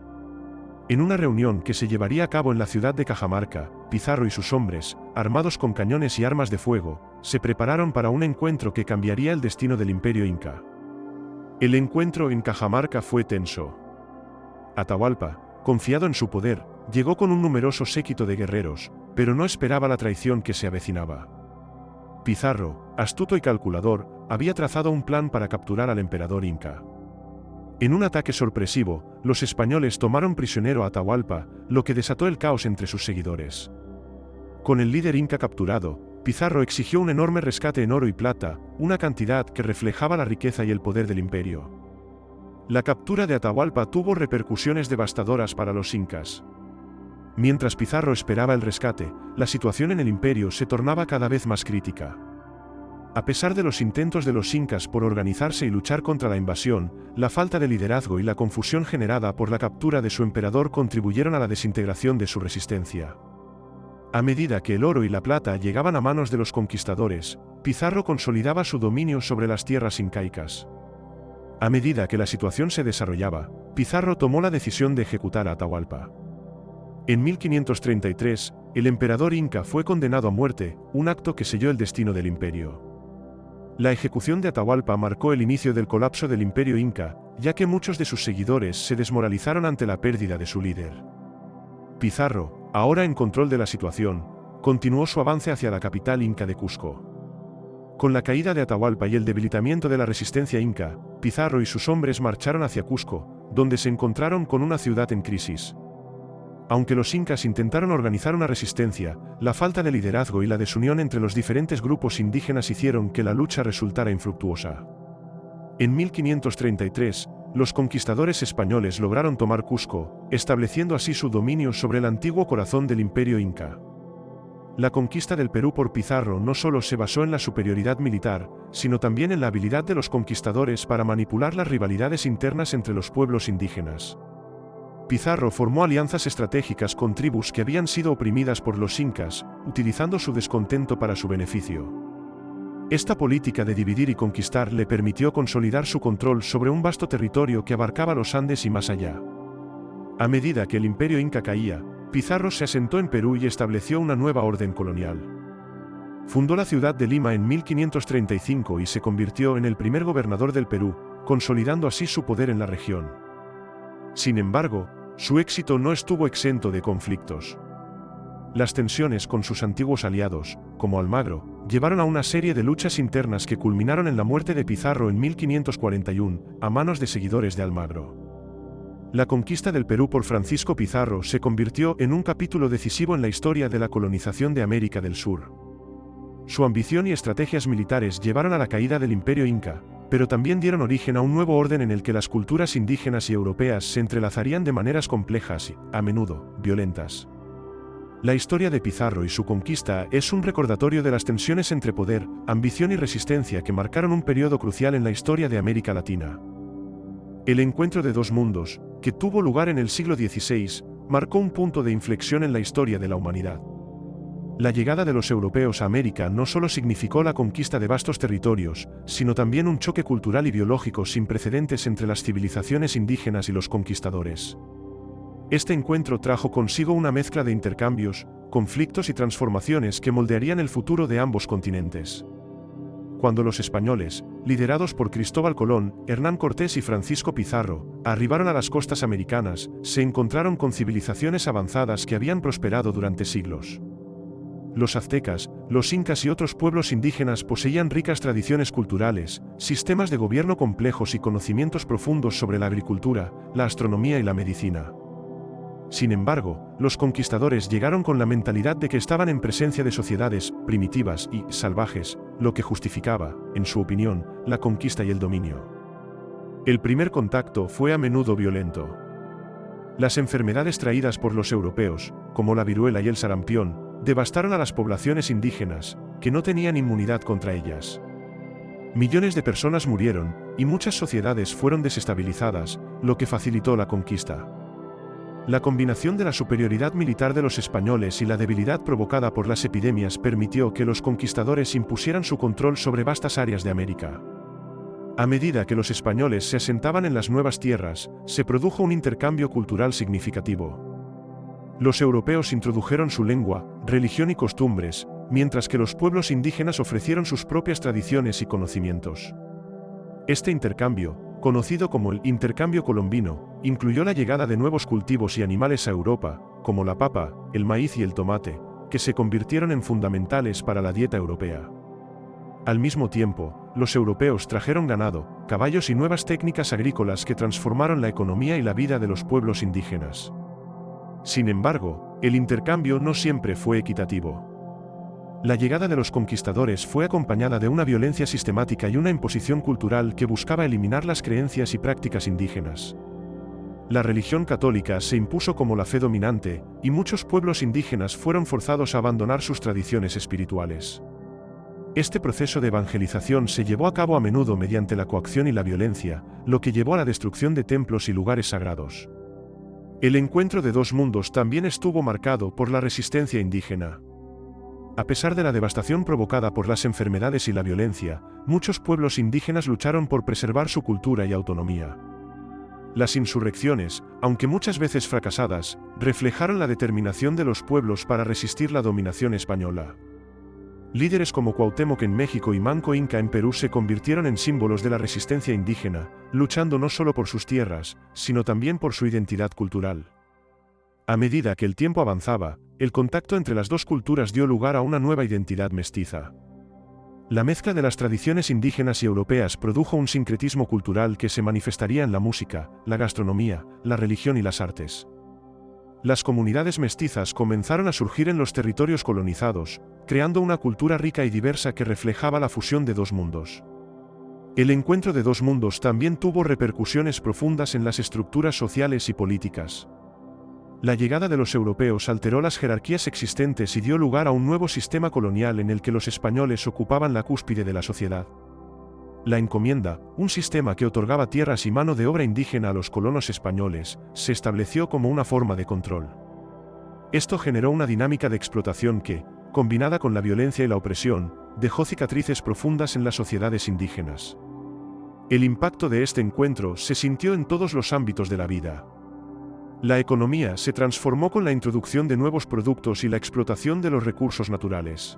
En una reunión que se llevaría a cabo en la ciudad de Cajamarca, Pizarro y sus hombres, armados con cañones y armas de fuego, se prepararon para un encuentro que cambiaría el destino del imperio inca. El encuentro en Cajamarca fue tenso. Atahualpa, confiado en su poder, llegó con un numeroso séquito de guerreros, pero no esperaba la traición que se avecinaba. Pizarro, astuto y calculador, había trazado un plan para capturar al emperador inca. En un ataque sorpresivo, los españoles tomaron prisionero a Atahualpa, lo que desató el caos entre sus seguidores. Con el líder inca capturado, Pizarro exigió un enorme rescate en oro y plata, una cantidad que reflejaba la riqueza y el poder del imperio. La captura de Atahualpa tuvo repercusiones devastadoras para los incas. Mientras Pizarro esperaba el rescate, la situación en el imperio se tornaba cada vez más crítica. A pesar de los intentos de los incas por organizarse y luchar contra la invasión, la falta de liderazgo y la confusión generada por la captura de su emperador contribuyeron a la desintegración de su resistencia. A medida que el oro y la plata llegaban a manos de los conquistadores, Pizarro consolidaba su dominio sobre las tierras incaicas. A medida que la situación se desarrollaba, Pizarro tomó la decisión de ejecutar a Atahualpa. En 1533, el emperador inca fue condenado a muerte, un acto que selló el destino del imperio. La ejecución de Atahualpa marcó el inicio del colapso del imperio inca, ya que muchos de sus seguidores se desmoralizaron ante la pérdida de su líder. Pizarro, ahora en control de la situación, continuó su avance hacia la capital inca de Cusco. Con la caída de Atahualpa y el debilitamiento de la resistencia inca, Pizarro y sus hombres marcharon hacia Cusco, donde se encontraron con una ciudad en crisis. Aunque los incas intentaron organizar una resistencia, la falta de liderazgo y la desunión entre los diferentes grupos indígenas hicieron que la lucha resultara infructuosa. En 1533, los conquistadores españoles lograron tomar Cusco, estableciendo así su dominio sobre el antiguo corazón del imperio inca. La conquista del Perú por Pizarro no solo se basó en la superioridad militar, sino también en la habilidad de los conquistadores para manipular las rivalidades internas entre los pueblos indígenas. Pizarro formó alianzas estratégicas con tribus que habían sido oprimidas por los incas, utilizando su descontento para su beneficio. Esta política de dividir y conquistar le permitió consolidar su control sobre un vasto territorio que abarcaba los Andes y más allá. A medida que el imperio inca caía, Pizarro se asentó en Perú y estableció una nueva orden colonial. Fundó la ciudad de Lima en 1535 y se convirtió en el primer gobernador del Perú, consolidando así su poder en la región. Sin embargo, su éxito no estuvo exento de conflictos. Las tensiones con sus antiguos aliados, como Almagro, llevaron a una serie de luchas internas que culminaron en la muerte de Pizarro en 1541, a manos de seguidores de Almagro. La conquista del Perú por Francisco Pizarro se convirtió en un capítulo decisivo en la historia de la colonización de América del Sur. Su ambición y estrategias militares llevaron a la caída del imperio inca, pero también dieron origen a un nuevo orden en el que las culturas indígenas y europeas se entrelazarían de maneras complejas y, a menudo, violentas. La historia de Pizarro y su conquista es un recordatorio de las tensiones entre poder, ambición y resistencia que marcaron un periodo crucial en la historia de América Latina. El encuentro de dos mundos, que tuvo lugar en el siglo XVI, marcó un punto de inflexión en la historia de la humanidad. La llegada de los europeos a América no solo significó la conquista de vastos territorios, sino también un choque cultural y biológico sin precedentes entre las civilizaciones indígenas y los conquistadores. Este encuentro trajo consigo una mezcla de intercambios, conflictos y transformaciones que moldearían el futuro de ambos continentes. Cuando los españoles, liderados por Cristóbal Colón, Hernán Cortés y Francisco Pizarro, arribaron a las costas americanas, se encontraron con civilizaciones avanzadas que habían prosperado durante siglos. Los aztecas, los incas y otros pueblos indígenas poseían ricas tradiciones culturales, sistemas de gobierno complejos y conocimientos profundos sobre la agricultura, la astronomía y la medicina. Sin embargo, los conquistadores llegaron con la mentalidad de que estaban en presencia de sociedades primitivas y salvajes, lo que justificaba, en su opinión, la conquista y el dominio. El primer contacto fue a menudo violento. Las enfermedades traídas por los europeos, como la viruela y el sarampión, devastaron a las poblaciones indígenas, que no tenían inmunidad contra ellas. Millones de personas murieron, y muchas sociedades fueron desestabilizadas, lo que facilitó la conquista. La combinación de la superioridad militar de los españoles y la debilidad provocada por las epidemias permitió que los conquistadores impusieran su control sobre vastas áreas de América. A medida que los españoles se asentaban en las nuevas tierras, se produjo un intercambio cultural significativo. Los europeos introdujeron su lengua, religión y costumbres, mientras que los pueblos indígenas ofrecieron sus propias tradiciones y conocimientos. Este intercambio, conocido como el intercambio colombino, incluyó la llegada de nuevos cultivos y animales a Europa, como la papa, el maíz y el tomate, que se convirtieron en fundamentales para la dieta europea. Al mismo tiempo, los europeos trajeron ganado, caballos y nuevas técnicas agrícolas que transformaron la economía y la vida de los pueblos indígenas. Sin embargo, el intercambio no siempre fue equitativo. La llegada de los conquistadores fue acompañada de una violencia sistemática y una imposición cultural que buscaba eliminar las creencias y prácticas indígenas. La religión católica se impuso como la fe dominante, y muchos pueblos indígenas fueron forzados a abandonar sus tradiciones espirituales. Este proceso de evangelización se llevó a cabo a menudo mediante la coacción y la violencia, lo que llevó a la destrucción de templos y lugares sagrados. El encuentro de dos mundos también estuvo marcado por la resistencia indígena. A pesar de la devastación provocada por las enfermedades y la violencia, muchos pueblos indígenas lucharon por preservar su cultura y autonomía. Las insurrecciones, aunque muchas veces fracasadas, reflejaron la determinación de los pueblos para resistir la dominación española. Líderes como Cuauhtémoc en México y Manco Inca en Perú se convirtieron en símbolos de la resistencia indígena, luchando no solo por sus tierras, sino también por su identidad cultural. A medida que el tiempo avanzaba, el contacto entre las dos culturas dio lugar a una nueva identidad mestiza. La mezcla de las tradiciones indígenas y europeas produjo un sincretismo cultural que se manifestaría en la música, la gastronomía, la religión y las artes. Las comunidades mestizas comenzaron a surgir en los territorios colonizados, creando una cultura rica y diversa que reflejaba la fusión de dos mundos. El encuentro de dos mundos también tuvo repercusiones profundas en las estructuras sociales y políticas. La llegada de los europeos alteró las jerarquías existentes y dio lugar a un nuevo sistema colonial en el que los españoles ocupaban la cúspide de la sociedad. La encomienda, un sistema que otorgaba tierras y mano de obra indígena a los colonos españoles, se estableció como una forma de control. Esto generó una dinámica de explotación que, combinada con la violencia y la opresión, dejó cicatrices profundas en las sociedades indígenas. El impacto de este encuentro se sintió en todos los ámbitos de la vida. La economía se transformó con la introducción de nuevos productos y la explotación de los recursos naturales.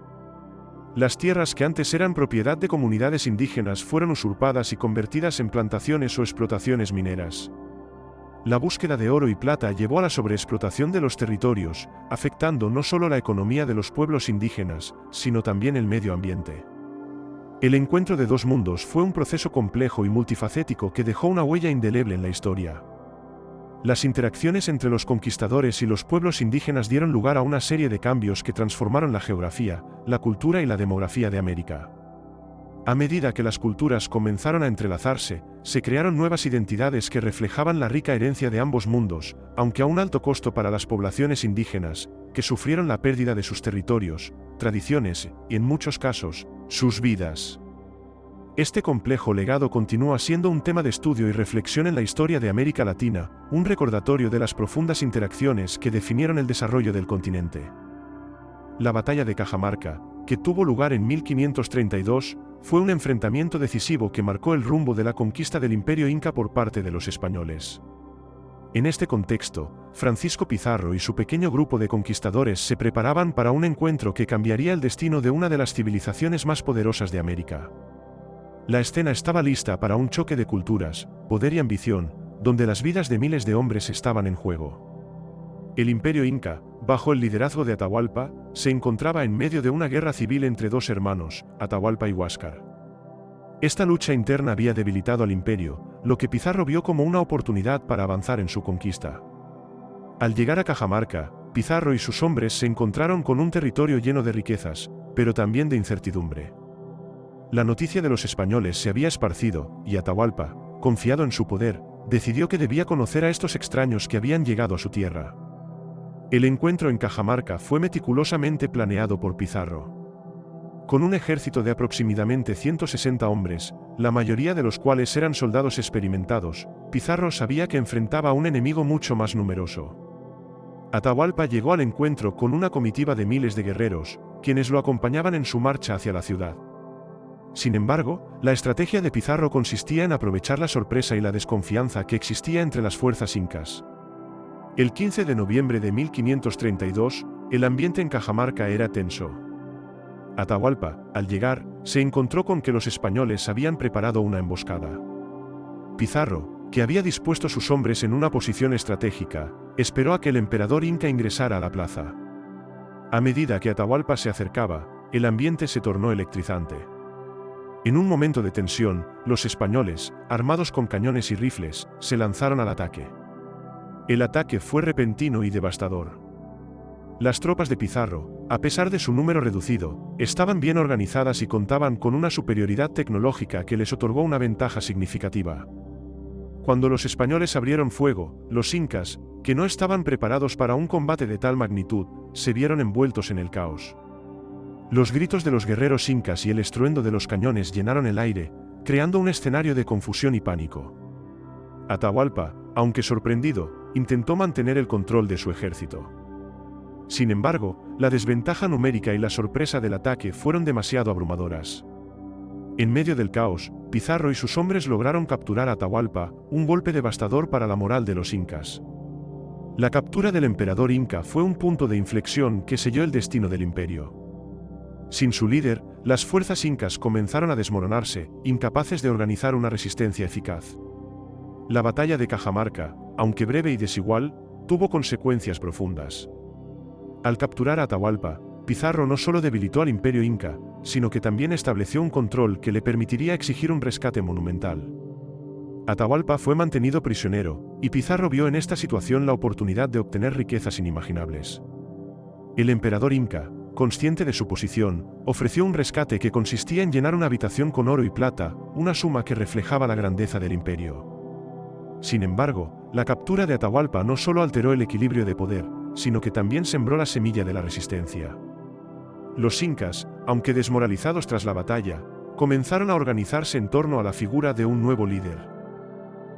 Las tierras que antes eran propiedad de comunidades indígenas fueron usurpadas y convertidas en plantaciones o explotaciones mineras. La búsqueda de oro y plata llevó a la sobreexplotación de los territorios, afectando no solo la economía de los pueblos indígenas, sino también el medio ambiente. El encuentro de dos mundos fue un proceso complejo y multifacético que dejó una huella indeleble en la historia. Las interacciones entre los conquistadores y los pueblos indígenas dieron lugar a una serie de cambios que transformaron la geografía, la cultura y la demografía de América. A medida que las culturas comenzaron a entrelazarse, se crearon nuevas identidades que reflejaban la rica herencia de ambos mundos, aunque a un alto costo para las poblaciones indígenas, que sufrieron la pérdida de sus territorios, tradiciones y, en muchos casos, sus vidas. Este complejo legado continúa siendo un tema de estudio y reflexión en la historia de América Latina, un recordatorio de las profundas interacciones que definieron el desarrollo del continente. La batalla de Cajamarca, que tuvo lugar en 1532, fue un enfrentamiento decisivo que marcó el rumbo de la conquista del Imperio Inca por parte de los españoles. En este contexto, Francisco Pizarro y su pequeño grupo de conquistadores se preparaban para un encuentro que cambiaría el destino de una de las civilizaciones más poderosas de América. La escena estaba lista para un choque de culturas, poder y ambición, donde las vidas de miles de hombres estaban en juego. El Imperio Inca, bajo el liderazgo de Atahualpa, se encontraba en medio de una guerra civil entre dos hermanos, Atahualpa y Huáscar. Esta lucha interna había debilitado al imperio, lo que Pizarro vio como una oportunidad para avanzar en su conquista. Al llegar a Cajamarca, Pizarro y sus hombres se encontraron con un territorio lleno de riquezas, pero también de incertidumbre. La noticia de los españoles se había esparcido, y Atahualpa, confiado en su poder, decidió que debía conocer a estos extraños que habían llegado a su tierra. El encuentro en Cajamarca fue meticulosamente planeado por Pizarro. Con un ejército de aproximadamente 160 hombres, la mayoría de los cuales eran soldados experimentados, Pizarro sabía que enfrentaba a un enemigo mucho más numeroso. Atahualpa llegó al encuentro con una comitiva de miles de guerreros, quienes lo acompañaban en su marcha hacia la ciudad. Sin embargo, la estrategia de Pizarro consistía en aprovechar la sorpresa y la desconfianza que existía entre las fuerzas incas. El 15 de noviembre de 1532, el ambiente en Cajamarca era tenso. Atahualpa, al llegar, se encontró con que los españoles habían preparado una emboscada. Pizarro, que había dispuesto sus hombres en una posición estratégica, esperó a que el emperador inca ingresara a la plaza. A medida que Atahualpa se acercaba, el ambiente se tornó electrizante. En un momento de tensión, los españoles, armados con cañones y rifles, se lanzaron al ataque. El ataque fue repentino y devastador. Las tropas de Pizarro, a pesar de su número reducido, estaban bien organizadas y contaban con una superioridad tecnológica que les otorgó una ventaja significativa. Cuando los españoles abrieron fuego, los incas, que no estaban preparados para un combate de tal magnitud, se vieron envueltos en el caos. Los gritos de los guerreros incas y el estruendo de los cañones llenaron el aire, creando un escenario de confusión y pánico. Atahualpa, aunque sorprendido, intentó mantener el control de su ejército. Sin embargo, la desventaja numérica y la sorpresa del ataque fueron demasiado abrumadoras. En medio del caos, Pizarro y sus hombres lograron capturar a Atahualpa, un golpe devastador para la moral de los incas. La captura del emperador inca fue un punto de inflexión que selló el destino del imperio. Sin su líder, las fuerzas incas comenzaron a desmoronarse, incapaces de organizar una resistencia eficaz. La batalla de Cajamarca, aunque breve y desigual, tuvo consecuencias profundas. Al capturar a Atahualpa, Pizarro no solo debilitó al imperio inca, sino que también estableció un control que le permitiría exigir un rescate monumental. Atahualpa fue mantenido prisionero, y Pizarro vio en esta situación la oportunidad de obtener riquezas inimaginables. El emperador inca, consciente de su posición, ofreció un rescate que consistía en llenar una habitación con oro y plata, una suma que reflejaba la grandeza del imperio. Sin embargo, la captura de Atahualpa no solo alteró el equilibrio de poder, sino que también sembró la semilla de la resistencia. Los incas, aunque desmoralizados tras la batalla, comenzaron a organizarse en torno a la figura de un nuevo líder.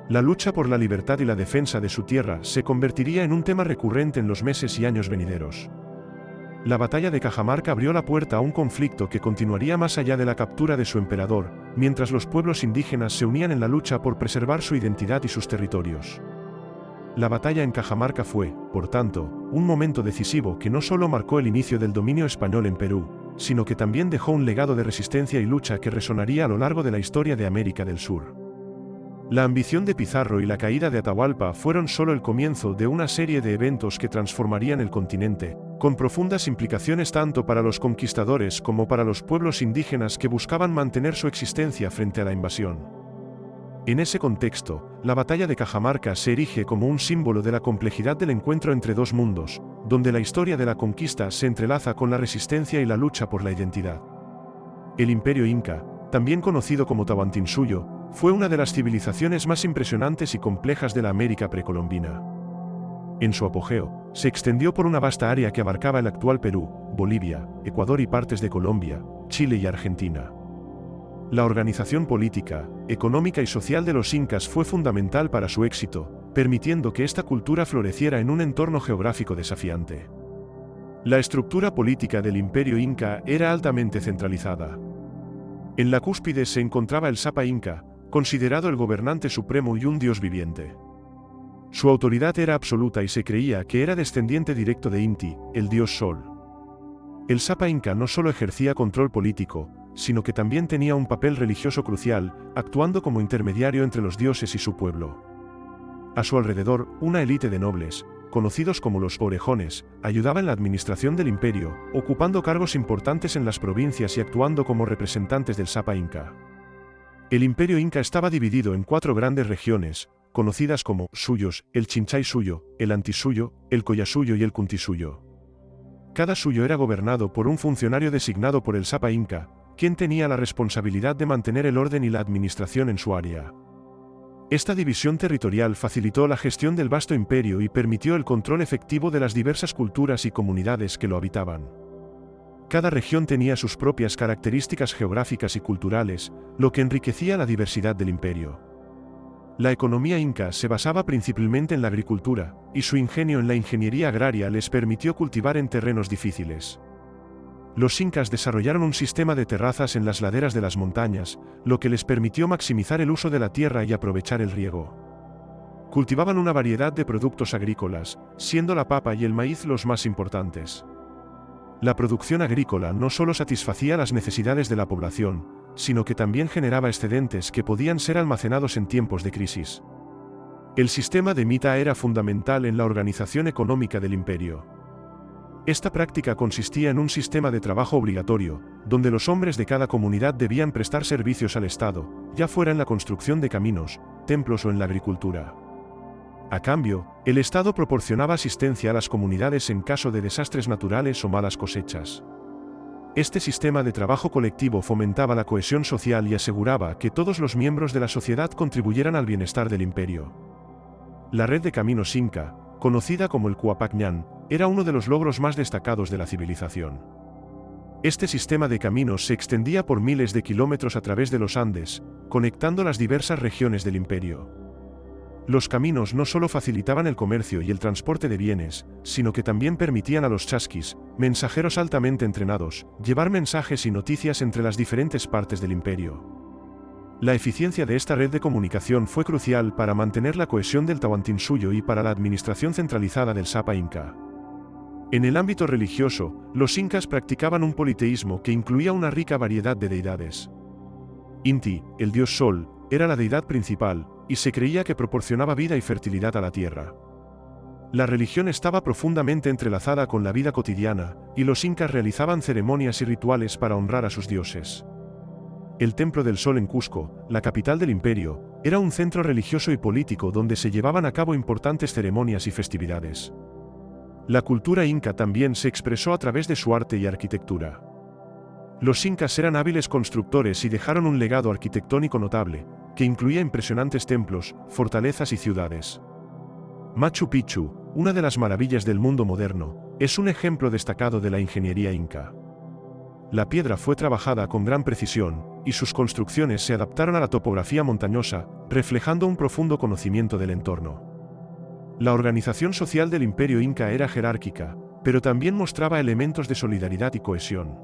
La lucha por la libertad y la defensa de su tierra se convertiría en un tema recurrente en los meses y años venideros. La batalla de Cajamarca abrió la puerta a un conflicto que continuaría más allá de la captura de su emperador, mientras los pueblos indígenas se unían en la lucha por preservar su identidad y sus territorios. La batalla en Cajamarca fue, por tanto, un momento decisivo que no solo marcó el inicio del dominio español en Perú, sino que también dejó un legado de resistencia y lucha que resonaría a lo largo de la historia de América del Sur. La ambición de Pizarro y la caída de Atahualpa fueron solo el comienzo de una serie de eventos que transformarían el continente, con profundas implicaciones tanto para los conquistadores como para los pueblos indígenas que buscaban mantener su existencia frente a la invasión. En ese contexto, la batalla de Cajamarca se erige como un símbolo de la complejidad del encuentro entre dos mundos, donde la historia de la conquista se entrelaza con la resistencia y la lucha por la identidad. El Imperio Inca, también conocido como Tahuantinsuyo, fue una de las civilizaciones más impresionantes y complejas de la América precolombina. En su apogeo, se extendió por una vasta área que abarcaba el actual Perú, Bolivia, Ecuador y partes de Colombia, Chile y Argentina. La organización política, económica y social de los incas fue fundamental para su éxito, permitiendo que esta cultura floreciera en un entorno geográfico desafiante. La estructura política del Imperio Inca era altamente centralizada. En la cúspide se encontraba el Sapa Inca, considerado el gobernante supremo y un dios viviente. Su autoridad era absoluta y se creía que era descendiente directo de Inti, el dios Sol. El Sapa Inca no solo ejercía control político, sino que también tenía un papel religioso crucial, actuando como intermediario entre los dioses y su pueblo. A su alrededor, una élite de nobles, conocidos como los orejones, ayudaba en la administración del imperio, ocupando cargos importantes en las provincias y actuando como representantes del Sapa Inca. El imperio inca estaba dividido en 4 grandes regiones, conocidas como Suyos, el Chinchay Suyo, el Antisuyo, el Collasuyo y el Cuntisuyo. Cada suyo era gobernado por un funcionario designado por el Sapa Inca, quien tenía la responsabilidad de mantener el orden y la administración en su área. Esta división territorial facilitó la gestión del vasto imperio y permitió el control efectivo de las diversas culturas y comunidades que lo habitaban. Cada región tenía sus propias características geográficas y culturales, lo que enriquecía la diversidad del imperio. La economía inca se basaba principalmente en la agricultura, y su ingenio en la ingeniería agraria les permitió cultivar en terrenos difíciles. Los incas desarrollaron un sistema de terrazas en las laderas de las montañas, lo que les permitió maximizar el uso de la tierra y aprovechar el riego. Cultivaban una variedad de productos agrícolas, siendo la papa y el maíz los más importantes. La producción agrícola no solo satisfacía las necesidades de la población, sino que también generaba excedentes que podían ser almacenados en tiempos de crisis. El sistema de mita era fundamental en la organización económica del imperio. Esta práctica consistía en un sistema de trabajo obligatorio, donde los hombres de cada comunidad debían prestar servicios al Estado, ya fuera en la construcción de caminos, templos o en la agricultura. A cambio, el Estado proporcionaba asistencia a las comunidades en caso de desastres naturales o malas cosechas. Este sistema de trabajo colectivo fomentaba la cohesión social y aseguraba que todos los miembros de la sociedad contribuyeran al bienestar del imperio. La red de caminos inca, conocida como el Cuapac Ñan, era uno de los logros más destacados de la civilización. Este sistema de caminos se extendía por miles de kilómetros a través de los Andes, conectando las diversas regiones del imperio. Los caminos no solo facilitaban el comercio y el transporte de bienes, sino que también permitían a los chasquis, mensajeros altamente entrenados, llevar mensajes y noticias entre las diferentes partes del imperio. La eficiencia de esta red de comunicación fue crucial para mantener la cohesión del Tahuantinsuyo y para la administración centralizada del Sapa Inca. En el ámbito religioso, los incas practicaban un politeísmo que incluía una rica variedad de deidades. Inti, el dios Sol, era la deidad principal, y se creía que proporcionaba vida y fertilidad a la tierra. La religión estaba profundamente entrelazada con la vida cotidiana, y los incas realizaban ceremonias y rituales para honrar a sus dioses. El Templo del Sol en Cusco, la capital del imperio, era un centro religioso y político donde se llevaban a cabo importantes ceremonias y festividades. La cultura inca también se expresó a través de su arte y arquitectura. Los incas eran hábiles constructores y dejaron un legado arquitectónico notable, que incluía impresionantes templos, fortalezas y ciudades. Machu Picchu, una de las maravillas del mundo moderno, es un ejemplo destacado de la ingeniería inca. La piedra fue trabajada con gran precisión, y sus construcciones se adaptaron a la topografía montañosa, reflejando un profundo conocimiento del entorno. La organización social del imperio inca era jerárquica, pero también mostraba elementos de solidaridad y cohesión.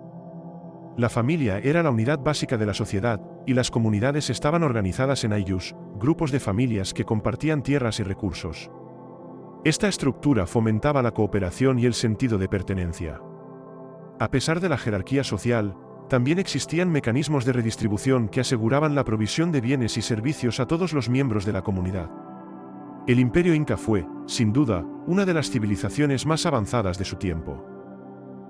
La familia era la unidad básica de la sociedad, y las comunidades estaban organizadas en ayllus, grupos de familias que compartían tierras y recursos. Esta estructura fomentaba la cooperación y el sentido de pertenencia. A pesar de la jerarquía social, también existían mecanismos de redistribución que aseguraban la provisión de bienes y servicios a todos los miembros de la comunidad. El imperio inca fue, sin duda, una de las civilizaciones más avanzadas de su tiempo.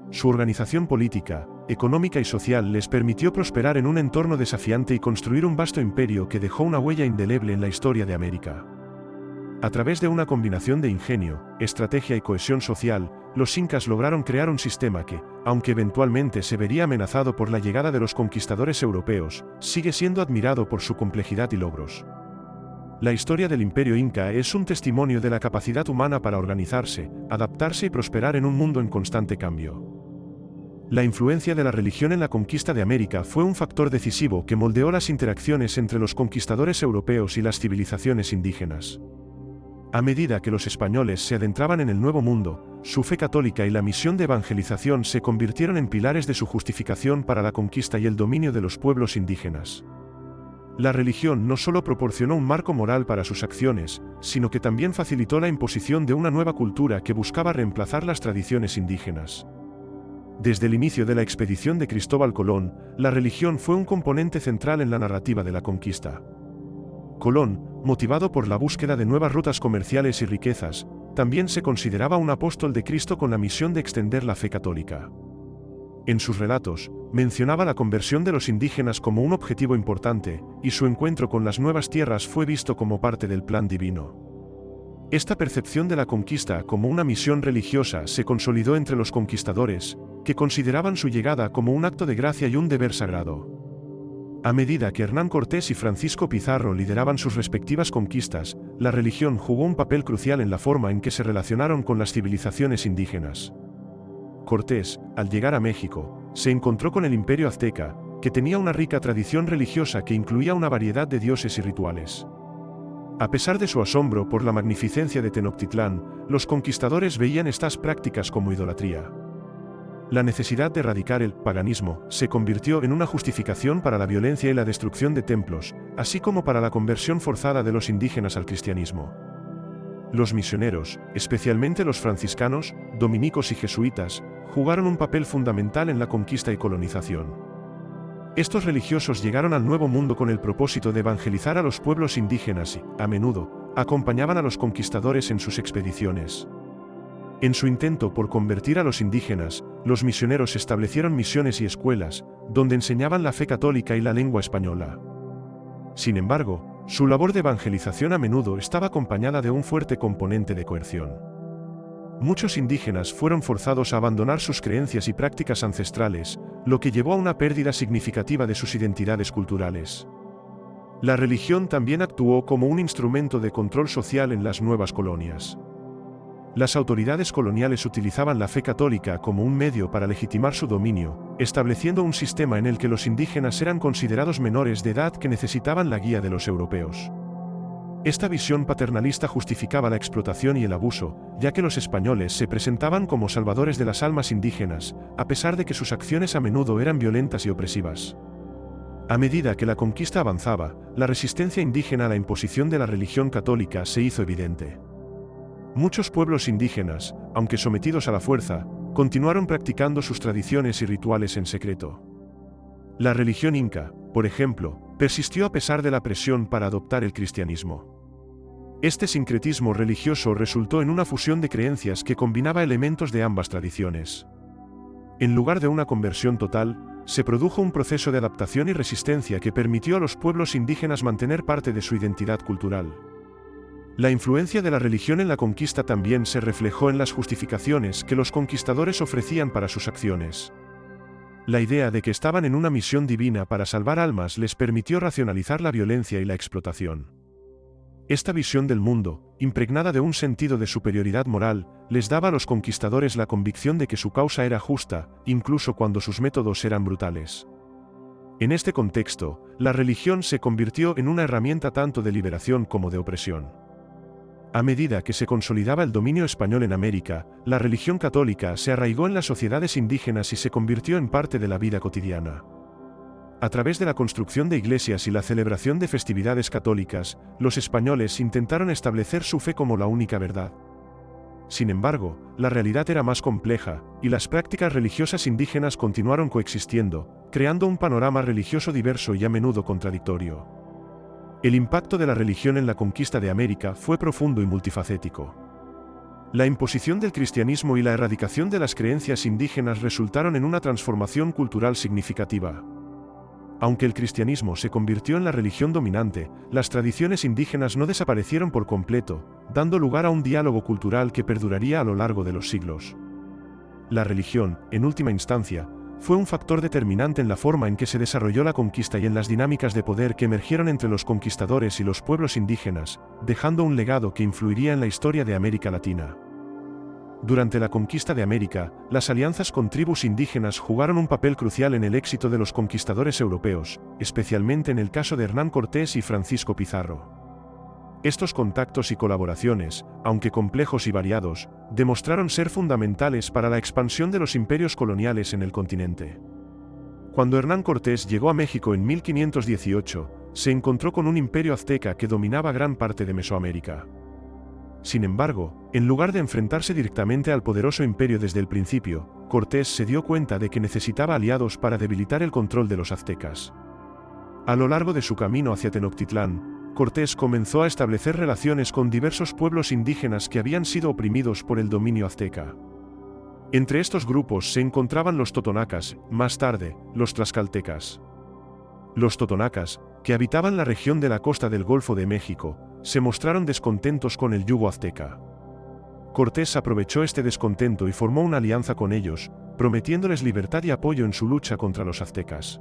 Su organización política, económica y social les permitió prosperar en un entorno desafiante y construir un vasto imperio que dejó una huella indeleble en la historia de América. A través de una combinación de ingenio, estrategia y cohesión social, los incas lograron crear un sistema que, aunque eventualmente se vería amenazado por la llegada de los conquistadores europeos, sigue siendo admirado por su complejidad y logros. La historia del imperio inca es un testimonio de la capacidad humana para organizarse, adaptarse y prosperar en un mundo en constante cambio. La influencia de la religión en la conquista de América fue un factor decisivo que moldeó las interacciones entre los conquistadores europeos y las civilizaciones indígenas. A medida que los españoles se adentraban en el Nuevo Mundo, su fe católica y la misión de evangelización se convirtieron en pilares de su justificación para la conquista y el dominio de los pueblos indígenas. La religión no solo proporcionó un marco moral para sus acciones, sino que también facilitó la imposición de una nueva cultura que buscaba reemplazar las tradiciones indígenas. Desde el inicio de la expedición de Cristóbal Colón, la religión fue un componente central en la narrativa de la conquista. Colón, motivado por la búsqueda de nuevas rutas comerciales y riquezas, también se consideraba un apóstol de Cristo con la misión de extender la fe católica. En sus relatos, mencionaba la conversión de los indígenas como un objetivo importante, y su encuentro con las nuevas tierras fue visto como parte del plan divino. Esta percepción de la conquista como una misión religiosa se consolidó entre los conquistadores, que consideraban su llegada como un acto de gracia y un deber sagrado. A medida que Hernán Cortés y Francisco Pizarro lideraban sus respectivas conquistas, la religión jugó un papel crucial en la forma en que se relacionaron con las civilizaciones indígenas. Cortés, al llegar a México, se encontró con el Imperio Azteca, que tenía una rica tradición religiosa que incluía una variedad de dioses y rituales. A pesar de su asombro por la magnificencia de Tenochtitlán, los conquistadores veían estas prácticas como idolatría. La necesidad de erradicar el paganismo se convirtió en una justificación para la violencia y la destrucción de templos, así como para la conversión forzada de los indígenas al cristianismo. Los misioneros, especialmente los franciscanos, dominicos y jesuitas, jugaron un papel fundamental en la conquista y colonización. Estos religiosos llegaron al Nuevo Mundo con el propósito de evangelizar a los pueblos indígenas y, a menudo, acompañaban a los conquistadores en sus expediciones. En su intento por convertir a los indígenas, los misioneros establecieron misiones y escuelas, donde enseñaban la fe católica y la lengua española. Sin embargo, su labor de evangelización a menudo estaba acompañada de un fuerte componente de coerción. Muchos indígenas fueron forzados a abandonar sus creencias y prácticas ancestrales, lo que llevó a una pérdida significativa de sus identidades culturales. La religión también actuó como un instrumento de control social en las nuevas colonias. Las autoridades coloniales utilizaban la fe católica como un medio para legitimar su dominio, estableciendo un sistema en el que los indígenas eran considerados menores de edad que necesitaban la guía de los europeos. Esta visión paternalista justificaba la explotación y el abuso, ya que los españoles se presentaban como salvadores de las almas indígenas, a pesar de que sus acciones a menudo eran violentas y opresivas. A medida que la conquista avanzaba, la resistencia indígena a la imposición de la religión católica se hizo evidente. Muchos pueblos indígenas, aunque sometidos a la fuerza, continuaron practicando sus tradiciones y rituales en secreto. La religión inca, por ejemplo, persistió a pesar de la presión para adoptar el cristianismo. Este sincretismo religioso resultó en una fusión de creencias que combinaba elementos de ambas tradiciones. En lugar de una conversión total, se produjo un proceso de adaptación y resistencia que permitió a los pueblos indígenas mantener parte de su identidad cultural. La influencia de la religión en la conquista también se reflejó en las justificaciones que los conquistadores ofrecían para sus acciones. La idea de que estaban en una misión divina para salvar almas les permitió racionalizar la violencia y la explotación. Esta visión del mundo, impregnada de un sentido de superioridad moral, les daba a los conquistadores la convicción de que su causa era justa, incluso cuando sus métodos eran brutales. En este contexto, la religión se convirtió en una herramienta tanto de liberación como de opresión. A medida que se consolidaba el dominio español en América, la religión católica se arraigó en las sociedades indígenas y se convirtió en parte de la vida cotidiana. A través de la construcción de iglesias y la celebración de festividades católicas, los españoles intentaron establecer su fe como la única verdad. Sin embargo, la realidad era más compleja, y las prácticas religiosas indígenas continuaron coexistiendo, creando un panorama religioso diverso y a menudo contradictorio. El impacto de la religión en la conquista de América fue profundo y multifacético. La imposición del cristianismo y la erradicación de las creencias indígenas resultaron en una transformación cultural significativa. Aunque el cristianismo se convirtió en la religión dominante, las tradiciones indígenas no desaparecieron por completo, dando lugar a un diálogo cultural que perduraría a lo largo de los siglos. La religión, en última instancia, fue un factor determinante en la forma en que se desarrolló la conquista y en las dinámicas de poder que emergieron entre los conquistadores y los pueblos indígenas, dejando un legado que influiría en la historia de América Latina. Durante la conquista de América, las alianzas con tribus indígenas jugaron un papel crucial en el éxito de los conquistadores europeos, especialmente en el caso de Hernán Cortés y Francisco Pizarro. Estos contactos y colaboraciones, aunque complejos y variados, demostraron ser fundamentales para la expansión de los imperios coloniales en el continente. Cuando Hernán Cortés llegó a México en 1518, se encontró con un imperio azteca que dominaba gran parte de Mesoamérica. Sin embargo, en lugar de enfrentarse directamente al poderoso imperio desde el principio, Cortés se dio cuenta de que necesitaba aliados para debilitar el control de los aztecas. A lo largo de su camino hacia Tenochtitlán, Cortés comenzó a establecer relaciones con diversos pueblos indígenas que habían sido oprimidos por el dominio azteca. Entre estos grupos se encontraban los totonacas, más tarde, los tlaxcaltecas. Los totonacas, que habitaban la región de la costa del Golfo de México, se mostraron descontentos con el yugo azteca. Cortés aprovechó este descontento y formó una alianza con ellos, prometiéndoles libertad y apoyo en su lucha contra los aztecas.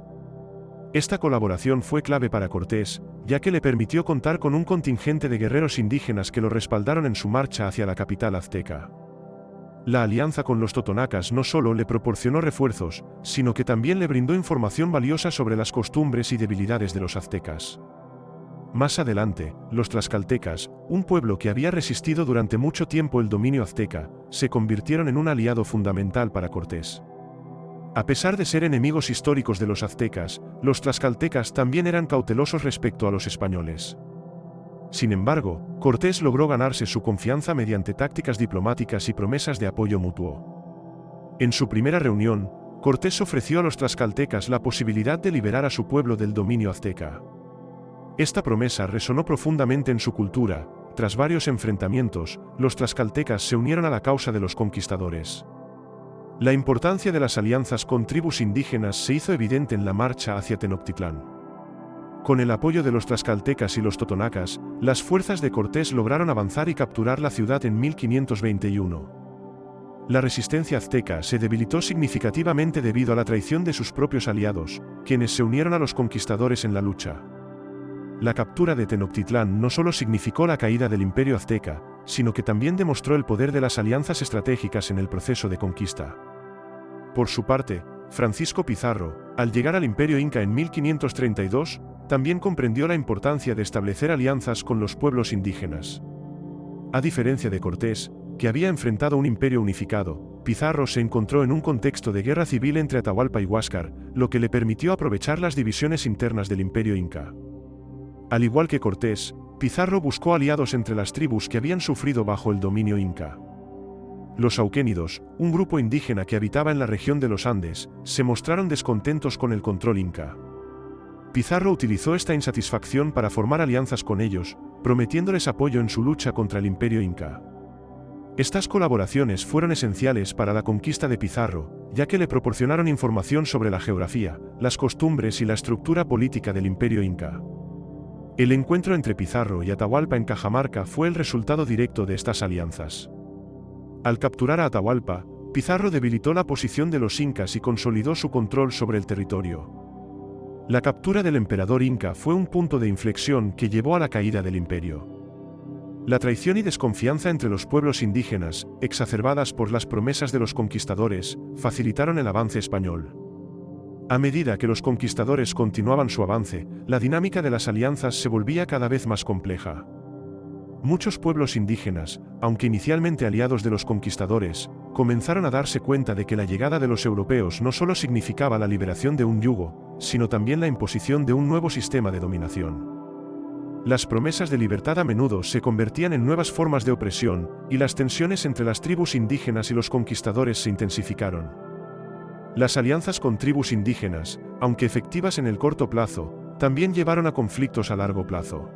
Esta colaboración fue clave para Cortés, ya que le permitió contar con un contingente de guerreros indígenas que lo respaldaron en su marcha hacia la capital azteca. La alianza con los totonacas no solo le proporcionó refuerzos, sino que también le brindó información valiosa sobre las costumbres y debilidades de los aztecas. Más adelante, los tlaxcaltecas, un pueblo que había resistido durante mucho tiempo el dominio azteca, se convirtieron en un aliado fundamental para Cortés. A pesar de ser enemigos históricos de los aztecas, los tlaxcaltecas también eran cautelosos respecto a los españoles. Sin embargo, Cortés logró ganarse su confianza mediante tácticas diplomáticas y promesas de apoyo mutuo. En su primera reunión, Cortés ofreció a los tlaxcaltecas la posibilidad de liberar a su pueblo del dominio azteca. Esta promesa resonó profundamente en su cultura. Tras varios enfrentamientos, los tlaxcaltecas se unieron a la causa de los conquistadores. La importancia de las alianzas con tribus indígenas se hizo evidente en la marcha hacia Tenochtitlán. Con el apoyo de los tlaxcaltecas y los totonacas, las fuerzas de Cortés lograron avanzar y capturar la ciudad en 1521. La resistencia azteca se debilitó significativamente debido a la traición de sus propios aliados, quienes se unieron a los conquistadores en la lucha. La captura de Tenochtitlán no solo significó la caída del imperio azteca, sino que también demostró el poder de las alianzas estratégicas en el proceso de conquista. Por su parte, Francisco Pizarro, al llegar al imperio inca en 1532, también comprendió la importancia de establecer alianzas con los pueblos indígenas. A diferencia de Cortés, que había enfrentado un imperio unificado, Pizarro se encontró en un contexto de guerra civil entre Atahualpa y Huáscar, lo que le permitió aprovechar las divisiones internas del imperio inca. Al igual que Cortés, Pizarro buscó aliados entre las tribus que habían sufrido bajo el dominio inca. Los auquénidos, un grupo indígena que habitaba en la región de los Andes, se mostraron descontentos con el control inca. Pizarro utilizó esta insatisfacción para formar alianzas con ellos, prometiéndoles apoyo en su lucha contra el imperio inca. Estas colaboraciones fueron esenciales para la conquista de Pizarro, ya que le proporcionaron información sobre la geografía, las costumbres y la estructura política del imperio inca. El encuentro entre Pizarro y Atahualpa en Cajamarca fue el resultado directo de estas alianzas. Al capturar a Atahualpa, Pizarro debilitó la posición de los incas y consolidó su control sobre el territorio. La captura del emperador inca fue un punto de inflexión que llevó a la caída del imperio. La traición y desconfianza entre los pueblos indígenas, exacerbadas por las promesas de los conquistadores, facilitaron el avance español. A medida que los conquistadores continuaban su avance, la dinámica de las alianzas se volvía cada vez más compleja. Muchos pueblos indígenas, aunque inicialmente aliados de los conquistadores, comenzaron a darse cuenta de que la llegada de los europeos no solo significaba la liberación de un yugo, sino también la imposición de un nuevo sistema de dominación. Las promesas de libertad a menudo se convertían en nuevas formas de opresión, y las tensiones entre las tribus indígenas y los conquistadores se intensificaron. Las alianzas con tribus indígenas, aunque efectivas en el corto plazo, también llevaron a conflictos a largo plazo.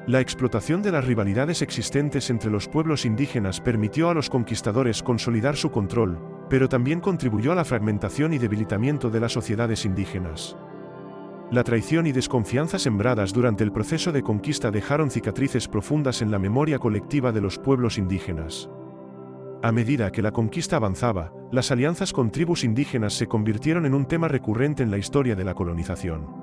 La explotación de las rivalidades existentes entre los pueblos indígenas permitió a los conquistadores consolidar su control, pero también contribuyó a la fragmentación y debilitamiento de las sociedades indígenas. La traición y desconfianza sembradas durante el proceso de conquista dejaron cicatrices profundas en la memoria colectiva de los pueblos indígenas. A medida que la conquista avanzaba, las alianzas con tribus indígenas se convirtieron en un tema recurrente en la historia de la colonización.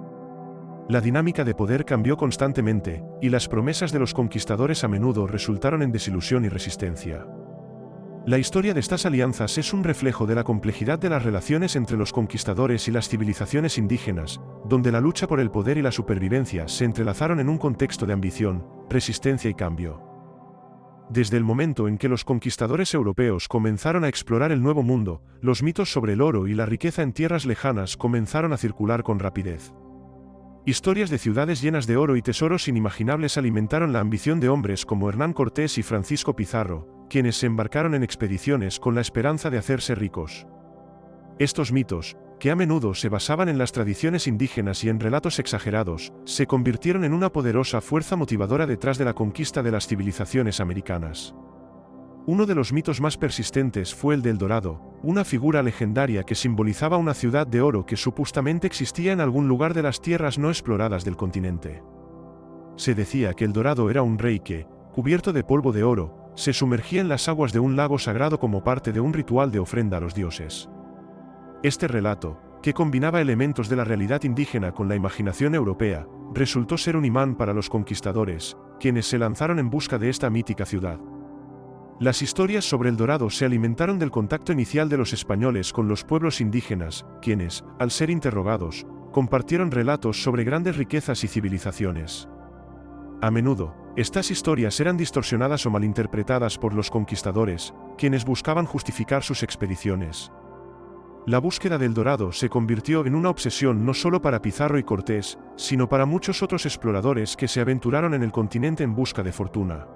La dinámica de poder cambió constantemente, y las promesas de los conquistadores a menudo resultaron en desilusión y resistencia. La historia de estas alianzas es un reflejo de la complejidad de las relaciones entre los conquistadores y las civilizaciones indígenas, donde la lucha por el poder y la supervivencia se entrelazaron en un contexto de ambición, resistencia y cambio. Desde el momento en que los conquistadores europeos comenzaron a explorar el Nuevo Mundo, los mitos sobre el oro y la riqueza en tierras lejanas comenzaron a circular con rapidez. Historias de ciudades llenas de oro y tesoros inimaginables alimentaron la ambición de hombres como Hernán Cortés y Francisco Pizarro, quienes se embarcaron en expediciones con la esperanza de hacerse ricos. Estos mitos, que a menudo se basaban en las tradiciones indígenas y en relatos exagerados, se convirtieron en una poderosa fuerza motivadora detrás de la conquista de las civilizaciones americanas. Uno de los mitos más persistentes fue el del Dorado, una figura legendaria que simbolizaba una ciudad de oro que supuestamente existía en algún lugar de las tierras no exploradas del continente. Se decía que el Dorado era un rey que, cubierto de polvo de oro, se sumergía en las aguas de un lago sagrado como parte de un ritual de ofrenda a los dioses. Este relato, que combinaba elementos de la realidad indígena con la imaginación europea, resultó ser un imán para los conquistadores, quienes se lanzaron en busca de esta mítica ciudad. Las historias sobre el Dorado se alimentaron del contacto inicial de los españoles con los pueblos indígenas, quienes, al ser interrogados, compartieron relatos sobre grandes riquezas y civilizaciones. A menudo, estas historias eran distorsionadas o malinterpretadas por los conquistadores, quienes buscaban justificar sus expediciones. La búsqueda del Dorado se convirtió en una obsesión no solo para Pizarro y Cortés, sino para muchos otros exploradores que se aventuraron en el continente en busca de fortuna.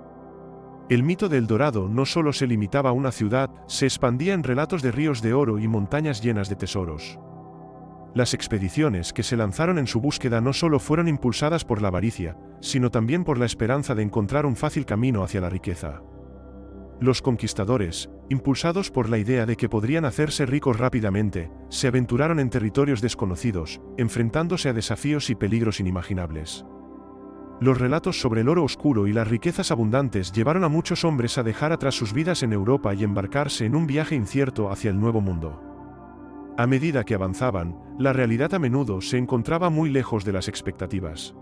El mito del Dorado no solo se limitaba a una ciudad, se expandía en relatos de ríos de oro y montañas llenas de tesoros. Las expediciones que se lanzaron en su búsqueda no solo fueron impulsadas por la avaricia, sino también por la esperanza de encontrar un fácil camino hacia la riqueza. Los conquistadores, impulsados por la idea de que podrían hacerse ricos rápidamente, se aventuraron en territorios desconocidos, enfrentándose a desafíos y peligros inimaginables. Los relatos sobre el oro oscuro y las riquezas abundantes llevaron a muchos hombres a dejar atrás sus vidas en Europa y embarcarse en un viaje incierto hacia el Nuevo Mundo. A medida que avanzaban, la realidad a menudo se encontraba muy lejos de las expectativas.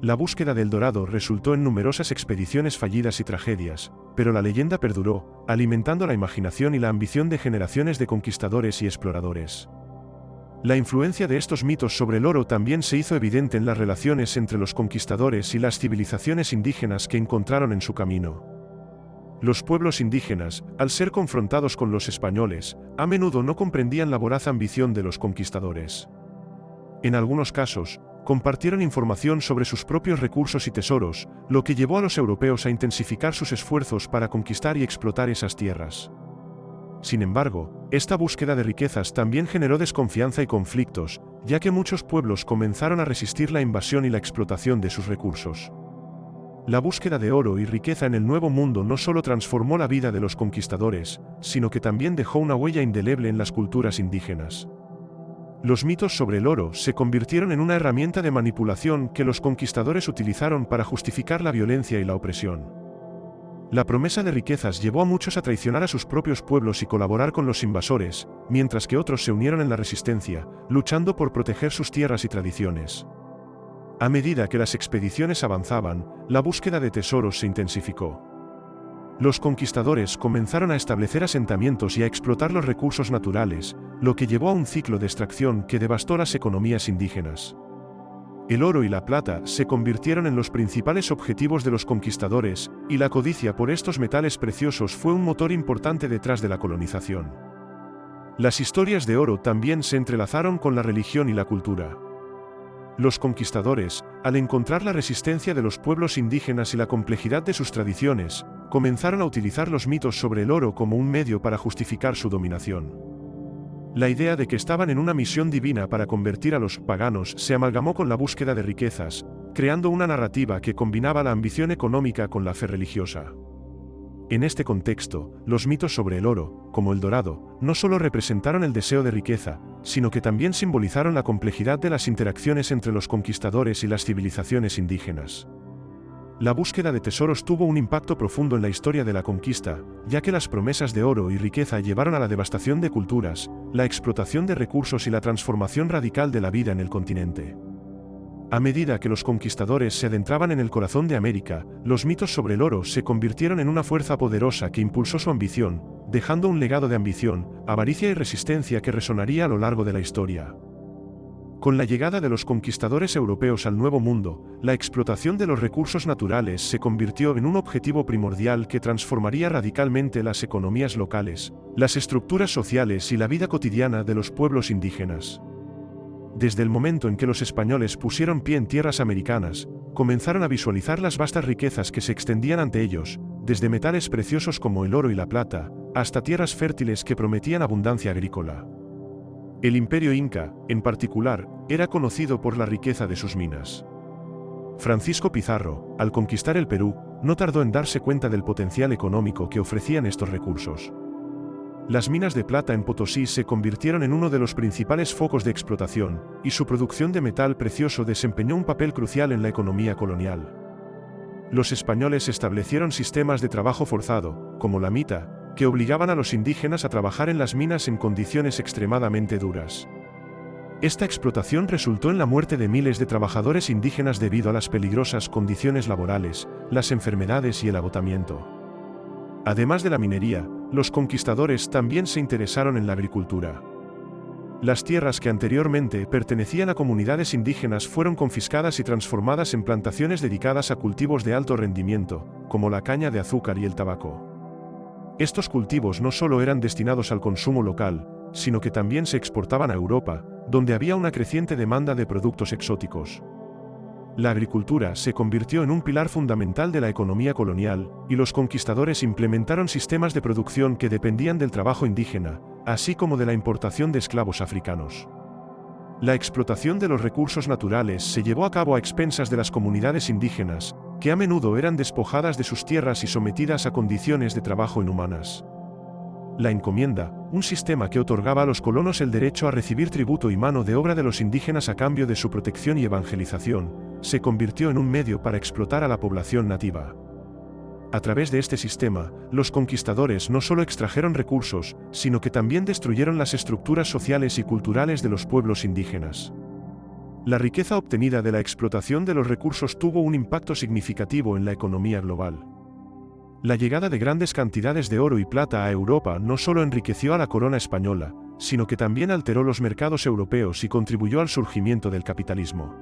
La búsqueda del Dorado resultó en numerosas expediciones fallidas y tragedias, pero la leyenda perduró, alimentando la imaginación y la ambición de generaciones de conquistadores y exploradores. La influencia de estos mitos sobre el oro también se hizo evidente en las relaciones entre los conquistadores y las civilizaciones indígenas que encontraron en su camino. Los pueblos indígenas, al ser confrontados con los españoles, a menudo no comprendían la voraz ambición de los conquistadores. En algunos casos, compartieron información sobre sus propios recursos y tesoros, lo que llevó a los europeos a intensificar sus esfuerzos para conquistar y explotar esas tierras. Sin embargo, esta búsqueda de riquezas también generó desconfianza y conflictos, ya que muchos pueblos comenzaron a resistir la invasión y la explotación de sus recursos. La búsqueda de oro y riqueza en el Nuevo Mundo no solo transformó la vida de los conquistadores, sino que también dejó una huella indeleble en las culturas indígenas. Los mitos sobre el oro se convirtieron en una herramienta de manipulación que los conquistadores utilizaron para justificar la violencia y la opresión. La promesa de riquezas llevó a muchos a traicionar a sus propios pueblos y colaborar con los invasores, mientras que otros se unieron en la resistencia, luchando por proteger sus tierras y tradiciones. A medida que las expediciones avanzaban, la búsqueda de tesoros se intensificó. Los conquistadores comenzaron a establecer asentamientos y a explotar los recursos naturales, lo que llevó a un ciclo de extracción que devastó las economías indígenas. El oro y la plata se convirtieron en los principales objetivos de los conquistadores, y la codicia por estos metales preciosos fue un motor importante detrás de la colonización. Las historias de oro también se entrelazaron con la religión y la cultura. Los conquistadores, al encontrar la resistencia de los pueblos indígenas y la complejidad de sus tradiciones, comenzaron a utilizar los mitos sobre el oro como un medio para justificar su dominación. La idea de que estaban en una misión divina para convertir a los paganos se amalgamó con la búsqueda de riquezas, creando una narrativa que combinaba la ambición económica con la fe religiosa. En este contexto, los mitos sobre el oro, como el Dorado, no solo representaron el deseo de riqueza, sino que también simbolizaron la complejidad de las interacciones entre los conquistadores y las civilizaciones indígenas. La búsqueda de tesoros tuvo un impacto profundo en la historia de la conquista, ya que las promesas de oro y riqueza llevaron a la devastación de culturas, la explotación de recursos y la transformación radical de la vida en el continente. A medida que los conquistadores se adentraban en el corazón de América, los mitos sobre el oro se convirtieron en una fuerza poderosa que impulsó su ambición, dejando un legado de ambición, avaricia y resistencia que resonaría a lo largo de la historia. Con la llegada de los conquistadores europeos al Nuevo Mundo, la explotación de los recursos naturales se convirtió en un objetivo primordial que transformaría radicalmente las economías locales, las estructuras sociales y la vida cotidiana de los pueblos indígenas. Desde el momento en que los españoles pusieron pie en tierras americanas, comenzaron a visualizar las vastas riquezas que se extendían ante ellos, desde metales preciosos como el oro y la plata, hasta tierras fértiles que prometían abundancia agrícola. El imperio inca, en particular, era conocido por la riqueza de sus minas. Francisco Pizarro, al conquistar el Perú, no tardó en darse cuenta del potencial económico que ofrecían estos recursos. Las minas de plata en Potosí se convirtieron en uno de los principales focos de explotación, y su producción de metal precioso desempeñó un papel crucial en la economía colonial. Los españoles establecieron sistemas de trabajo forzado, como la mita, que obligaban a los indígenas a trabajar en las minas en condiciones extremadamente duras. Esta explotación resultó en la muerte de miles de trabajadores indígenas debido a las peligrosas condiciones laborales, las enfermedades y el agotamiento. Además de la minería, los conquistadores también se interesaron en la agricultura. Las tierras que anteriormente pertenecían a comunidades indígenas fueron confiscadas y transformadas en plantaciones dedicadas a cultivos de alto rendimiento, como la caña de azúcar y el tabaco. Estos cultivos no solo eran destinados al consumo local, sino que también se exportaban a Europa, donde había una creciente demanda de productos exóticos. La agricultura se convirtió en un pilar fundamental de la economía colonial, y los conquistadores implementaron sistemas de producción que dependían del trabajo indígena, así como de la importación de esclavos africanos. La explotación de los recursos naturales se llevó a cabo a expensas de las comunidades indígenas, que a menudo eran despojadas de sus tierras y sometidas a condiciones de trabajo inhumanas. La encomienda, un sistema que otorgaba a los colonos el derecho a recibir tributo y mano de obra de los indígenas a cambio de su protección y evangelización, se convirtió en un medio para explotar a la población nativa. A través de este sistema, los conquistadores no solo extrajeron recursos, sino que también destruyeron las estructuras sociales y culturales de los pueblos indígenas. La riqueza obtenida de la explotación de los recursos tuvo un impacto significativo en la economía global. La llegada de grandes cantidades de oro y plata a Europa no solo enriqueció a la corona española, sino que también alteró los mercados europeos y contribuyó al surgimiento del capitalismo.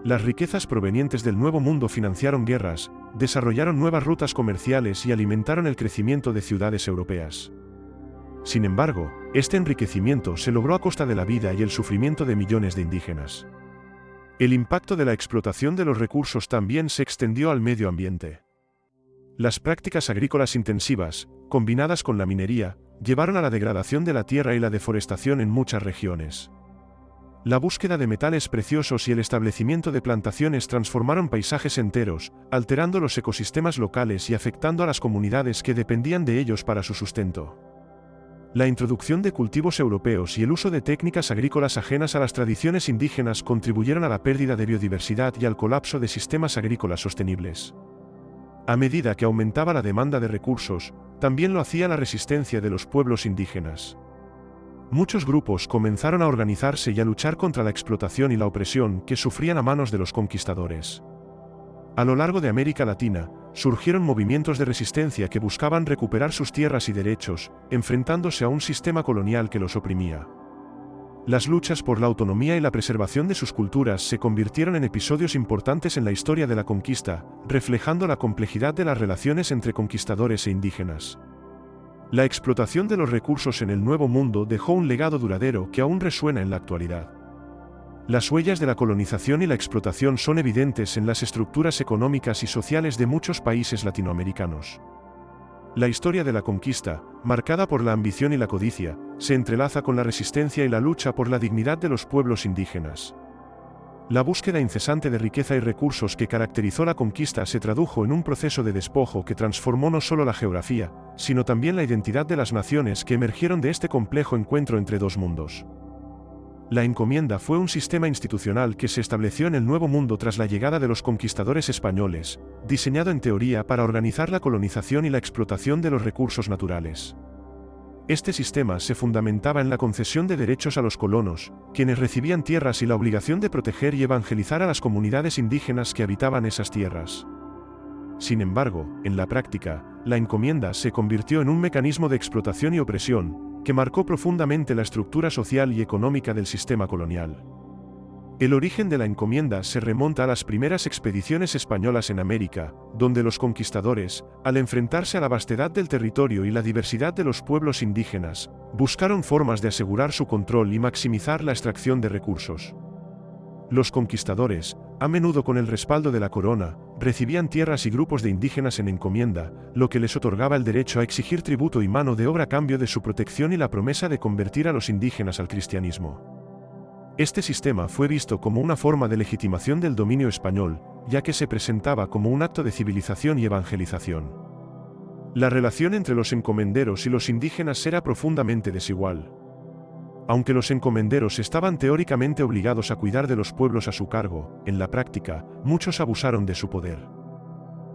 Las riquezas provenientes del Nuevo Mundo financiaron guerras, desarrollaron nuevas rutas comerciales y alimentaron el crecimiento de ciudades europeas. Sin embargo, este enriquecimiento se logró a costa de la vida y el sufrimiento de millones de indígenas. El impacto de la explotación de los recursos también se extendió al medio ambiente. Las prácticas agrícolas intensivas, combinadas con la minería, llevaron a la degradación de la tierra y la deforestación en muchas regiones. La búsqueda de metales preciosos y el establecimiento de plantaciones transformaron paisajes enteros, alterando los ecosistemas locales y afectando a las comunidades que dependían de ellos para su sustento. La introducción de cultivos europeos y el uso de técnicas agrícolas ajenas a las tradiciones indígenas contribuyeron a la pérdida de biodiversidad y al colapso de sistemas agrícolas sostenibles. A medida que aumentaba la demanda de recursos, también lo hacía la resistencia de los pueblos indígenas. Muchos grupos comenzaron a organizarse y a luchar contra la explotación y la opresión que sufrían a manos de los conquistadores. A lo largo de América Latina, surgieron movimientos de resistencia que buscaban recuperar sus tierras y derechos, enfrentándose a un sistema colonial que los oprimía. Las luchas por la autonomía y la preservación de sus culturas se convirtieron en episodios importantes en la historia de la conquista, reflejando la complejidad de las relaciones entre conquistadores e indígenas. La explotación de los recursos en el Nuevo Mundo dejó un legado duradero que aún resuena en la actualidad. Las huellas de la colonización y la explotación son evidentes en las estructuras económicas y sociales de muchos países latinoamericanos. La historia de la conquista, marcada por la ambición y la codicia, se entrelaza con la resistencia y la lucha por la dignidad de los pueblos indígenas. La búsqueda incesante de riqueza y recursos que caracterizó la conquista se tradujo en un proceso de despojo que transformó no solo la geografía, sino también la identidad de las naciones que emergieron de este complejo encuentro entre dos mundos. La encomienda fue un sistema institucional que se estableció en el Nuevo Mundo tras la llegada de los conquistadores españoles, diseñado en teoría para organizar la colonización y la explotación de los recursos naturales. Este sistema se fundamentaba en la concesión de derechos a los colonos, quienes recibían tierras y la obligación de proteger y evangelizar a las comunidades indígenas que habitaban esas tierras. Sin embargo, en la práctica, la encomienda se convirtió en un mecanismo de explotación y opresión, que marcó profundamente la estructura social y económica del sistema colonial. El origen de la encomienda se remonta a las primeras expediciones españolas en América, donde los conquistadores, al enfrentarse a la vastedad del territorio y la diversidad de los pueblos indígenas, buscaron formas de asegurar su control y maximizar la extracción de recursos. Los conquistadores, a menudo con el respaldo de la corona, recibían tierras y grupos de indígenas en encomienda, lo que les otorgaba el derecho a exigir tributo y mano de obra a cambio de su protección y la promesa de convertir a los indígenas al cristianismo. Este sistema fue visto como una forma de legitimación del dominio español, ya que se presentaba como un acto de civilización y evangelización. La relación entre los encomenderos y los indígenas era profundamente desigual. Aunque los encomenderos estaban teóricamente obligados a cuidar de los pueblos a su cargo, en la práctica, muchos abusaron de su poder.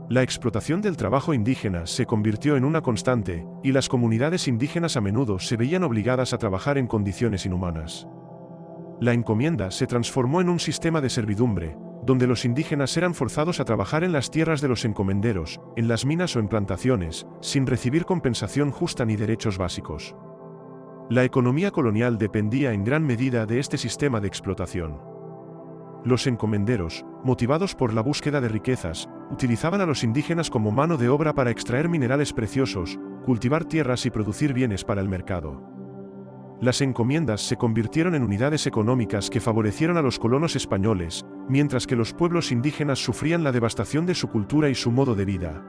La explotación del trabajo indígena se convirtió en una constante, y las comunidades indígenas a menudo se veían obligadas a trabajar en condiciones inhumanas. La encomienda se transformó en un sistema de servidumbre, donde los indígenas eran forzados a trabajar en las tierras de los encomenderos, en las minas o en plantaciones, sin recibir compensación justa ni derechos básicos. La economía colonial dependía en gran medida de este sistema de explotación. Los encomenderos, motivados por la búsqueda de riquezas, utilizaban a los indígenas como mano de obra para extraer minerales preciosos, cultivar tierras y producir bienes para el mercado. Las encomiendas se convirtieron en unidades económicas que favorecieron a los colonos españoles, mientras que los pueblos indígenas sufrían la devastación de su cultura y su modo de vida.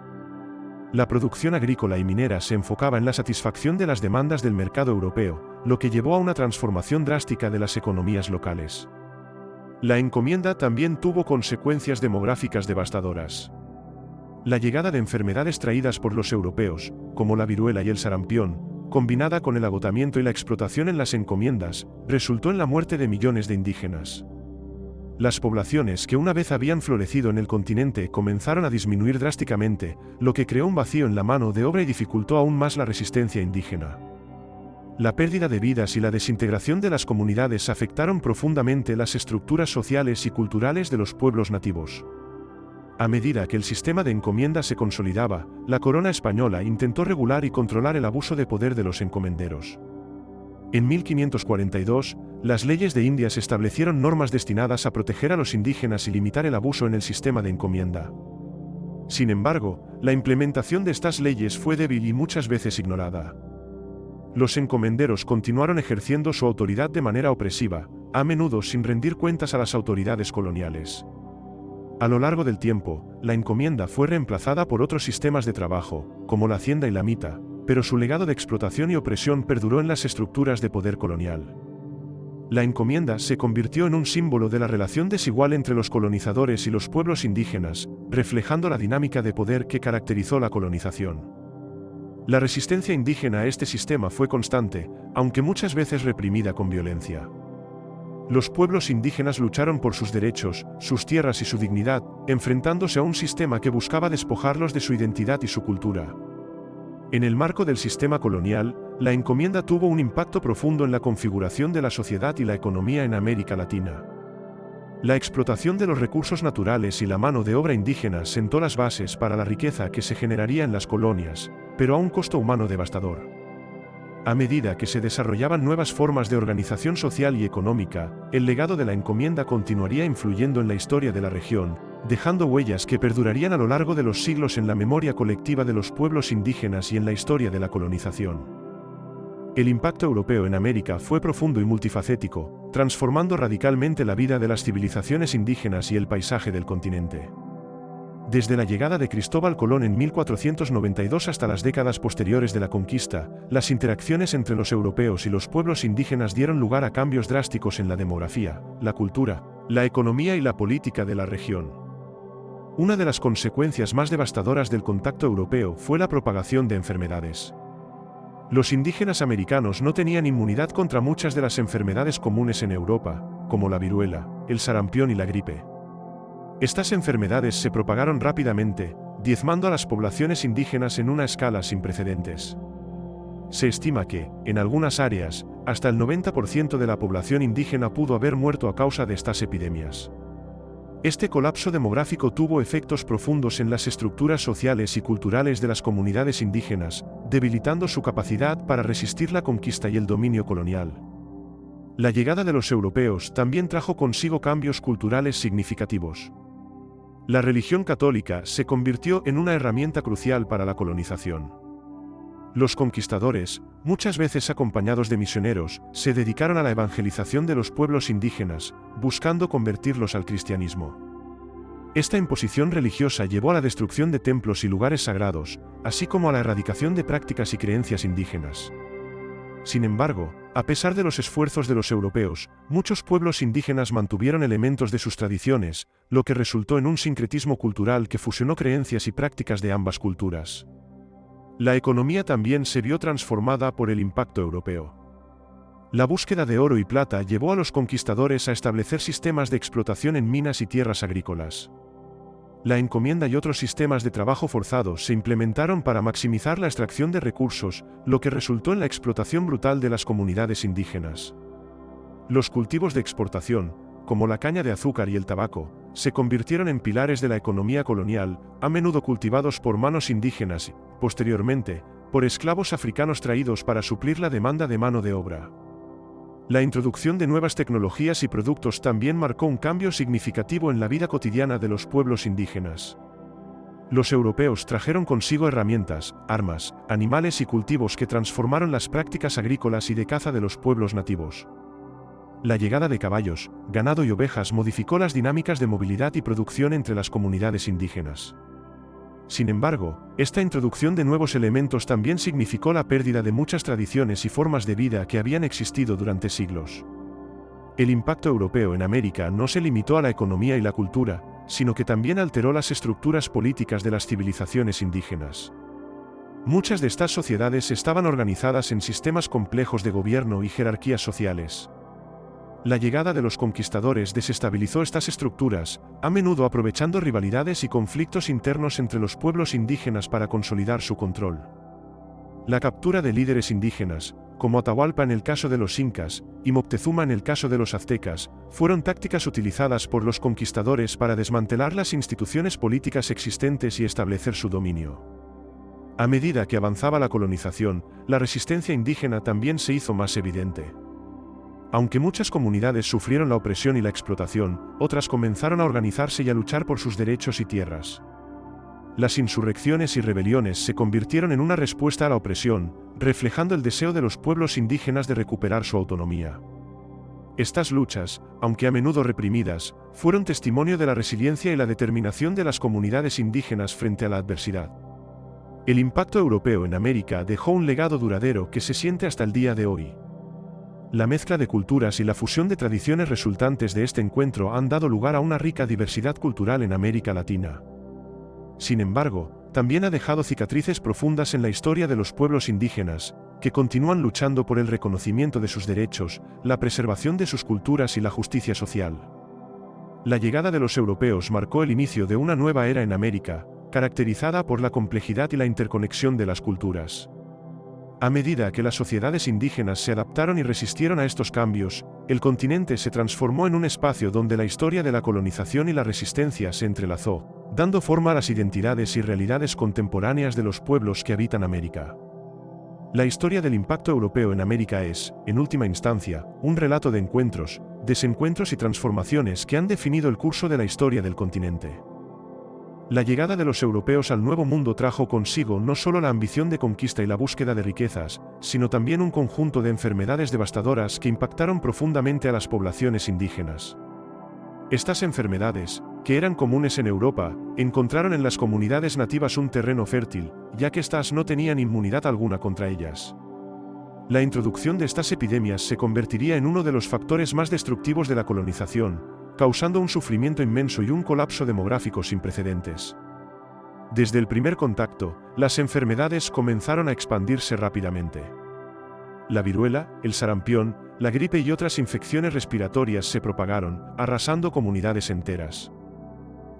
La producción agrícola y minera se enfocaba en la satisfacción de las demandas del mercado europeo, lo que llevó a una transformación drástica de las economías locales. La encomienda también tuvo consecuencias demográficas devastadoras. La llegada de enfermedades traídas por los europeos, como la viruela y el sarampión, combinada con el agotamiento y la explotación en las encomiendas, resultó en la muerte de millones de indígenas. Las poblaciones que una vez habían florecido en el continente comenzaron a disminuir drásticamente, lo que creó un vacío en la mano de obra y dificultó aún más la resistencia indígena. La pérdida de vidas y la desintegración de las comunidades afectaron profundamente las estructuras sociales y culturales de los pueblos nativos. A medida que el sistema de encomienda se consolidaba, la corona española intentó regular y controlar el abuso de poder de los encomenderos. En 1542, las leyes de Indias establecieron normas destinadas a proteger a los indígenas y limitar el abuso en el sistema de encomienda. Sin embargo, la implementación de estas leyes fue débil y muchas veces ignorada. Los encomenderos continuaron ejerciendo su autoridad de manera opresiva, a menudo sin rendir cuentas a las autoridades coloniales. A lo largo del tiempo, la encomienda fue reemplazada por otros sistemas de trabajo, como la hacienda y la mita, pero su legado de explotación y opresión perduró en las estructuras de poder colonial. La encomienda se convirtió en un símbolo de la relación desigual entre los colonizadores y los pueblos indígenas, reflejando la dinámica de poder que caracterizó la colonización. La resistencia indígena a este sistema fue constante, aunque muchas veces reprimida con violencia. Los pueblos indígenas lucharon por sus derechos, sus tierras y su dignidad, enfrentándose a un sistema que buscaba despojarlos de su identidad y su cultura. En el marco del sistema colonial, la encomienda tuvo un impacto profundo en la configuración de la sociedad y la economía en América Latina. La explotación de los recursos naturales y la mano de obra indígena sentó las bases para la riqueza que se generaría en las colonias, pero a un costo humano devastador. A medida que se desarrollaban nuevas formas de organización social y económica, el legado de la encomienda continuaría influyendo en la historia de la región, dejando huellas que perdurarían a lo largo de los siglos en la memoria colectiva de los pueblos indígenas y en la historia de la colonización. El impacto europeo en América fue profundo y multifacético, transformando radicalmente la vida de las civilizaciones indígenas y el paisaje del continente. Desde la llegada de Cristóbal Colón en 1492 hasta las décadas posteriores de la conquista, las interacciones entre los europeos y los pueblos indígenas dieron lugar a cambios drásticos en la demografía, la cultura, la economía y la política de la región. Una de las consecuencias más devastadoras del contacto europeo fue la propagación de enfermedades. Los indígenas americanos no tenían inmunidad contra muchas de las enfermedades comunes en Europa, como la viruela, el sarampión y la gripe. Estas enfermedades se propagaron rápidamente, diezmando a las poblaciones indígenas en una escala sin precedentes. Se estima que, en algunas áreas, hasta el 90% de la población indígena pudo haber muerto a causa de estas epidemias. Este colapso demográfico tuvo efectos profundos en las estructuras sociales y culturales de las comunidades indígenas, debilitando su capacidad para resistir la conquista y el dominio colonial. La llegada de los europeos también trajo consigo cambios culturales significativos. La religión católica se convirtió en una herramienta crucial para la colonización. Los conquistadores, muchas veces acompañados de misioneros, se dedicaron a la evangelización de los pueblos indígenas, buscando convertirlos al cristianismo. Esta imposición religiosa llevó a la destrucción de templos y lugares sagrados, así como a la erradicación de prácticas y creencias indígenas. Sin embargo, a pesar de los esfuerzos de los europeos, muchos pueblos indígenas mantuvieron elementos de sus tradiciones, lo que resultó en un sincretismo cultural que fusionó creencias y prácticas de ambas culturas. La economía también se vio transformada por el impacto europeo. La búsqueda de oro y plata llevó a los conquistadores a establecer sistemas de explotación en minas y tierras agrícolas. La encomienda y otros sistemas de trabajo forzado se implementaron para maximizar la extracción de recursos, lo que resultó en la explotación brutal de las comunidades indígenas. Los cultivos de exportación, como la caña de azúcar y el tabaco, se convirtieron en pilares de la economía colonial, a menudo cultivados por manos indígenas y, posteriormente, por esclavos africanos traídos para suplir la demanda de mano de obra. La introducción de nuevas tecnologías y productos también marcó un cambio significativo en la vida cotidiana de los pueblos indígenas. Los europeos trajeron consigo herramientas, armas, animales y cultivos que transformaron las prácticas agrícolas y de caza de los pueblos nativos. La llegada de caballos, ganado y ovejas modificó las dinámicas de movilidad y producción entre las comunidades indígenas. Sin embargo, esta introducción de nuevos elementos también significó la pérdida de muchas tradiciones y formas de vida que habían existido durante siglos. El impacto europeo en América no se limitó a la economía y la cultura, sino que también alteró las estructuras políticas de las civilizaciones indígenas. Muchas de estas sociedades estaban organizadas en sistemas complejos de gobierno y jerarquías sociales. La llegada de los conquistadores desestabilizó estas estructuras, a menudo aprovechando rivalidades y conflictos internos entre los pueblos indígenas para consolidar su control. La captura de líderes indígenas, como Atahualpa en el caso de los incas, y Moctezuma en el caso de los aztecas, fueron tácticas utilizadas por los conquistadores para desmantelar las instituciones políticas existentes y establecer su dominio. A medida que avanzaba la colonización, la resistencia indígena también se hizo más evidente. Aunque muchas comunidades sufrieron la opresión y la explotación, otras comenzaron a organizarse y a luchar por sus derechos y tierras. Las insurrecciones y rebeliones se convirtieron en una respuesta a la opresión, reflejando el deseo de los pueblos indígenas de recuperar su autonomía. Estas luchas, aunque a menudo reprimidas, fueron testimonio de la resiliencia y la determinación de las comunidades indígenas frente a la adversidad. El impacto europeo en América dejó un legado duradero que se siente hasta el día de hoy. La mezcla de culturas y la fusión de tradiciones resultantes de este encuentro han dado lugar a una rica diversidad cultural en América Latina. Sin embargo, también ha dejado cicatrices profundas en la historia de los pueblos indígenas, que continúan luchando por el reconocimiento de sus derechos, la preservación de sus culturas y la justicia social. La llegada de los europeos marcó el inicio de una nueva era en América, caracterizada por la complejidad y la interconexión de las culturas. A medida que las sociedades indígenas se adaptaron y resistieron a estos cambios, el continente se transformó en un espacio donde la historia de la colonización y la resistencia se entrelazó, dando forma a las identidades y realidades contemporáneas de los pueblos que habitan América. La historia del impacto europeo en América es, en última instancia, un relato de encuentros, desencuentros y transformaciones que han definido el curso de la historia del continente. La llegada de los europeos al Nuevo Mundo trajo consigo no solo la ambición de conquista y la búsqueda de riquezas, sino también un conjunto de enfermedades devastadoras que impactaron profundamente a las poblaciones indígenas. Estas enfermedades, que eran comunes en Europa, encontraron en las comunidades nativas un terreno fértil, ya que éstas no tenían inmunidad alguna contra ellas. La introducción de estas epidemias se convertiría en uno de los factores más destructivos de la colonización, causando un sufrimiento inmenso y un colapso demográfico sin precedentes. Desde el primer contacto, las enfermedades comenzaron a expandirse rápidamente. La viruela, el sarampión, la gripe y otras infecciones respiratorias se propagaron, arrasando comunidades enteras.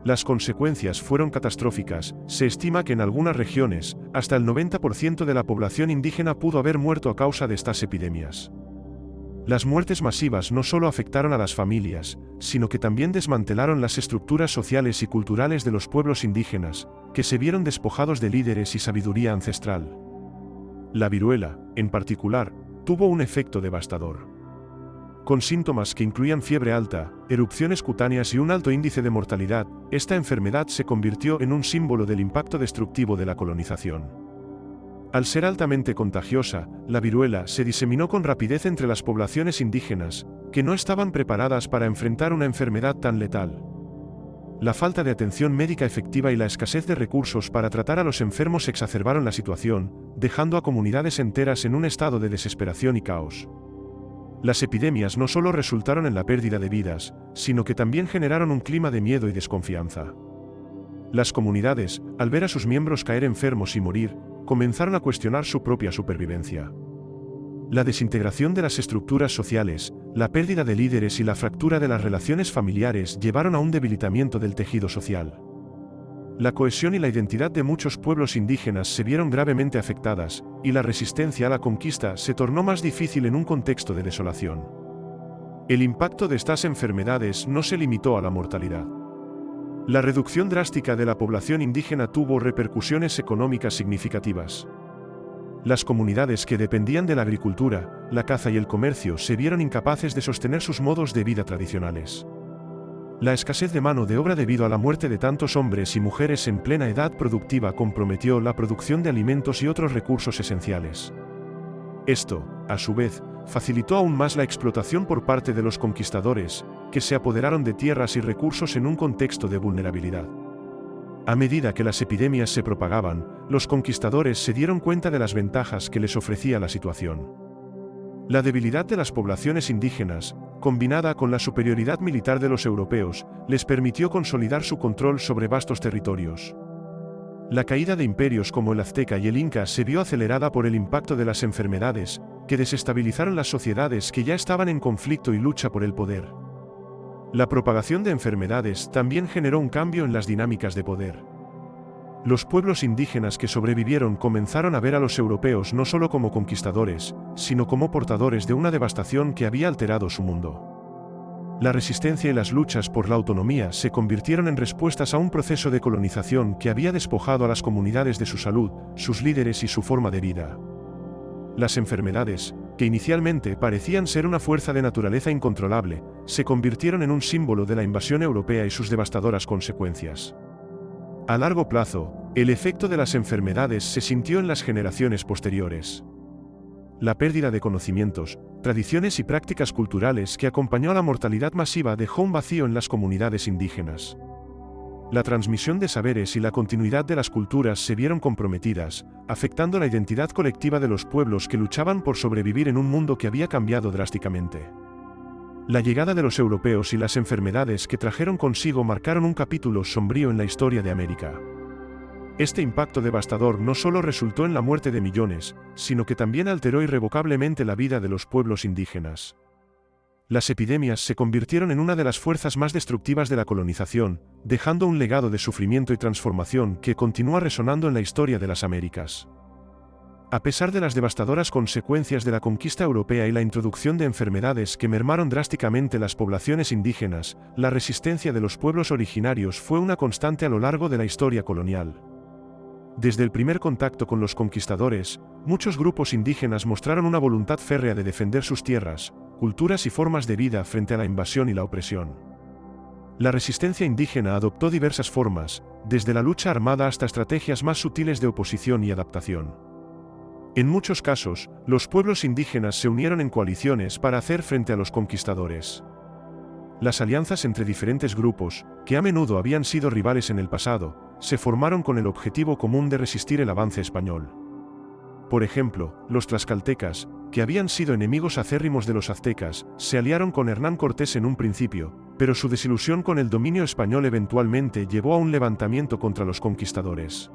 Las consecuencias fueron catastróficas. Se estima que en algunas regiones, hasta el 90% de la población indígena pudo haber muerto a causa de estas epidemias. Las muertes masivas no solo afectaron a las familias, sino que también desmantelaron las estructuras sociales y culturales de los pueblos indígenas, que se vieron despojados de líderes y sabiduría ancestral. La viruela, en particular, tuvo un efecto devastador. con síntomas que incluían fiebre alta, erupciones cutáneas y un alto índice de mortalidad. Esta enfermedad se convirtió en un símbolo del impacto destructivo de la colonización. Al ser altamente contagiosa, la viruela se diseminó con rapidez entre las poblaciones indígenas, que no estaban preparadas para enfrentar una enfermedad tan letal. La falta de atención médica efectiva y la escasez de recursos para tratar a los enfermos exacerbaron la situación, dejando a comunidades enteras en un estado de desesperación y caos. Las epidemias no solo resultaron en la pérdida de vidas, sino que también generaron un clima de miedo y desconfianza. Las comunidades, al ver a sus miembros caer enfermos y morir, comenzaron a cuestionar su propia supervivencia. La desintegración de las estructuras sociales, la pérdida de líderes y la fractura de las relaciones familiares llevaron a un debilitamiento del tejido social. La cohesión y la identidad de muchos pueblos indígenas se vieron gravemente afectadas, y la resistencia a la conquista se tornó más difícil en un contexto de desolación. El impacto de estas enfermedades no se limitó a la mortalidad. La reducción drástica de la población indígena tuvo repercusiones económicas significativas. Las comunidades que dependían de la agricultura, la caza y el comercio se vieron incapaces de sostener sus modos de vida tradicionales. La escasez de mano de obra debido a la muerte de tantos hombres y mujeres en plena edad productiva comprometió la producción de alimentos y otros recursos esenciales. Esto, a su vez, facilitó aún más la explotación por parte de los conquistadores, que se apoderaron de tierras y recursos en un contexto de vulnerabilidad. A medida que las epidemias se propagaban, los conquistadores se dieron cuenta de las ventajas que les ofrecía la situación. La debilidad de las poblaciones indígenas, combinada con la superioridad militar de los europeos, les permitió consolidar su control sobre vastos territorios. La caída de imperios como el azteca y el inca se vio acelerada por el impacto de las enfermedades, que desestabilizaron las sociedades que ya estaban en conflicto y lucha por el poder. La propagación de enfermedades también generó un cambio en las dinámicas de poder. Los pueblos indígenas que sobrevivieron comenzaron a ver a los europeos no solo como conquistadores, sino como portadores de una devastación que había alterado su mundo. La resistencia y las luchas por la autonomía se convirtieron en respuestas a un proceso de colonización que había despojado a las comunidades de su salud, sus líderes y su forma de vida. Las enfermedades, que inicialmente parecían ser una fuerza de naturaleza incontrolable, se convirtieron en un símbolo de la invasión europea y sus devastadoras consecuencias. A largo plazo, el efecto de las enfermedades se sintió en las generaciones posteriores. La pérdida de conocimientos, tradiciones y prácticas culturales que acompañó a la mortalidad masiva dejó un vacío en las comunidades indígenas. La transmisión de saberes y la continuidad de las culturas se vieron comprometidas, afectando la identidad colectiva de los pueblos que luchaban por sobrevivir en un mundo que había cambiado drásticamente. La llegada de los europeos y las enfermedades que trajeron consigo marcaron un capítulo sombrío en la historia de América. Este impacto devastador no solo resultó en la muerte de millones, sino que también alteró irrevocablemente la vida de los pueblos indígenas. Las epidemias se convirtieron en una de las fuerzas más destructivas de la colonización, dejando un legado de sufrimiento y transformación que continúa resonando en la historia de las Américas. A pesar de las devastadoras consecuencias de la conquista europea y la introducción de enfermedades que mermaron drásticamente las poblaciones indígenas, la resistencia de los pueblos originarios fue una constante a lo largo de la historia colonial. Desde el primer contacto con los conquistadores, muchos grupos indígenas mostraron una voluntad férrea de defender sus tierras, culturas y formas de vida frente a la invasión y la opresión. La resistencia indígena adoptó diversas formas, desde la lucha armada hasta estrategias más sutiles de oposición y adaptación. En muchos casos, los pueblos indígenas se unieron en coaliciones para hacer frente a los conquistadores. Las alianzas entre diferentes grupos, que a menudo habían sido rivales en el pasado, se formaron con el objetivo común de resistir el avance español. Por ejemplo, los tlaxcaltecas, que habían sido enemigos acérrimos de los aztecas, se aliaron con Hernán Cortés en un principio, pero su desilusión con el dominio español eventualmente llevó a un levantamiento contra los conquistadores.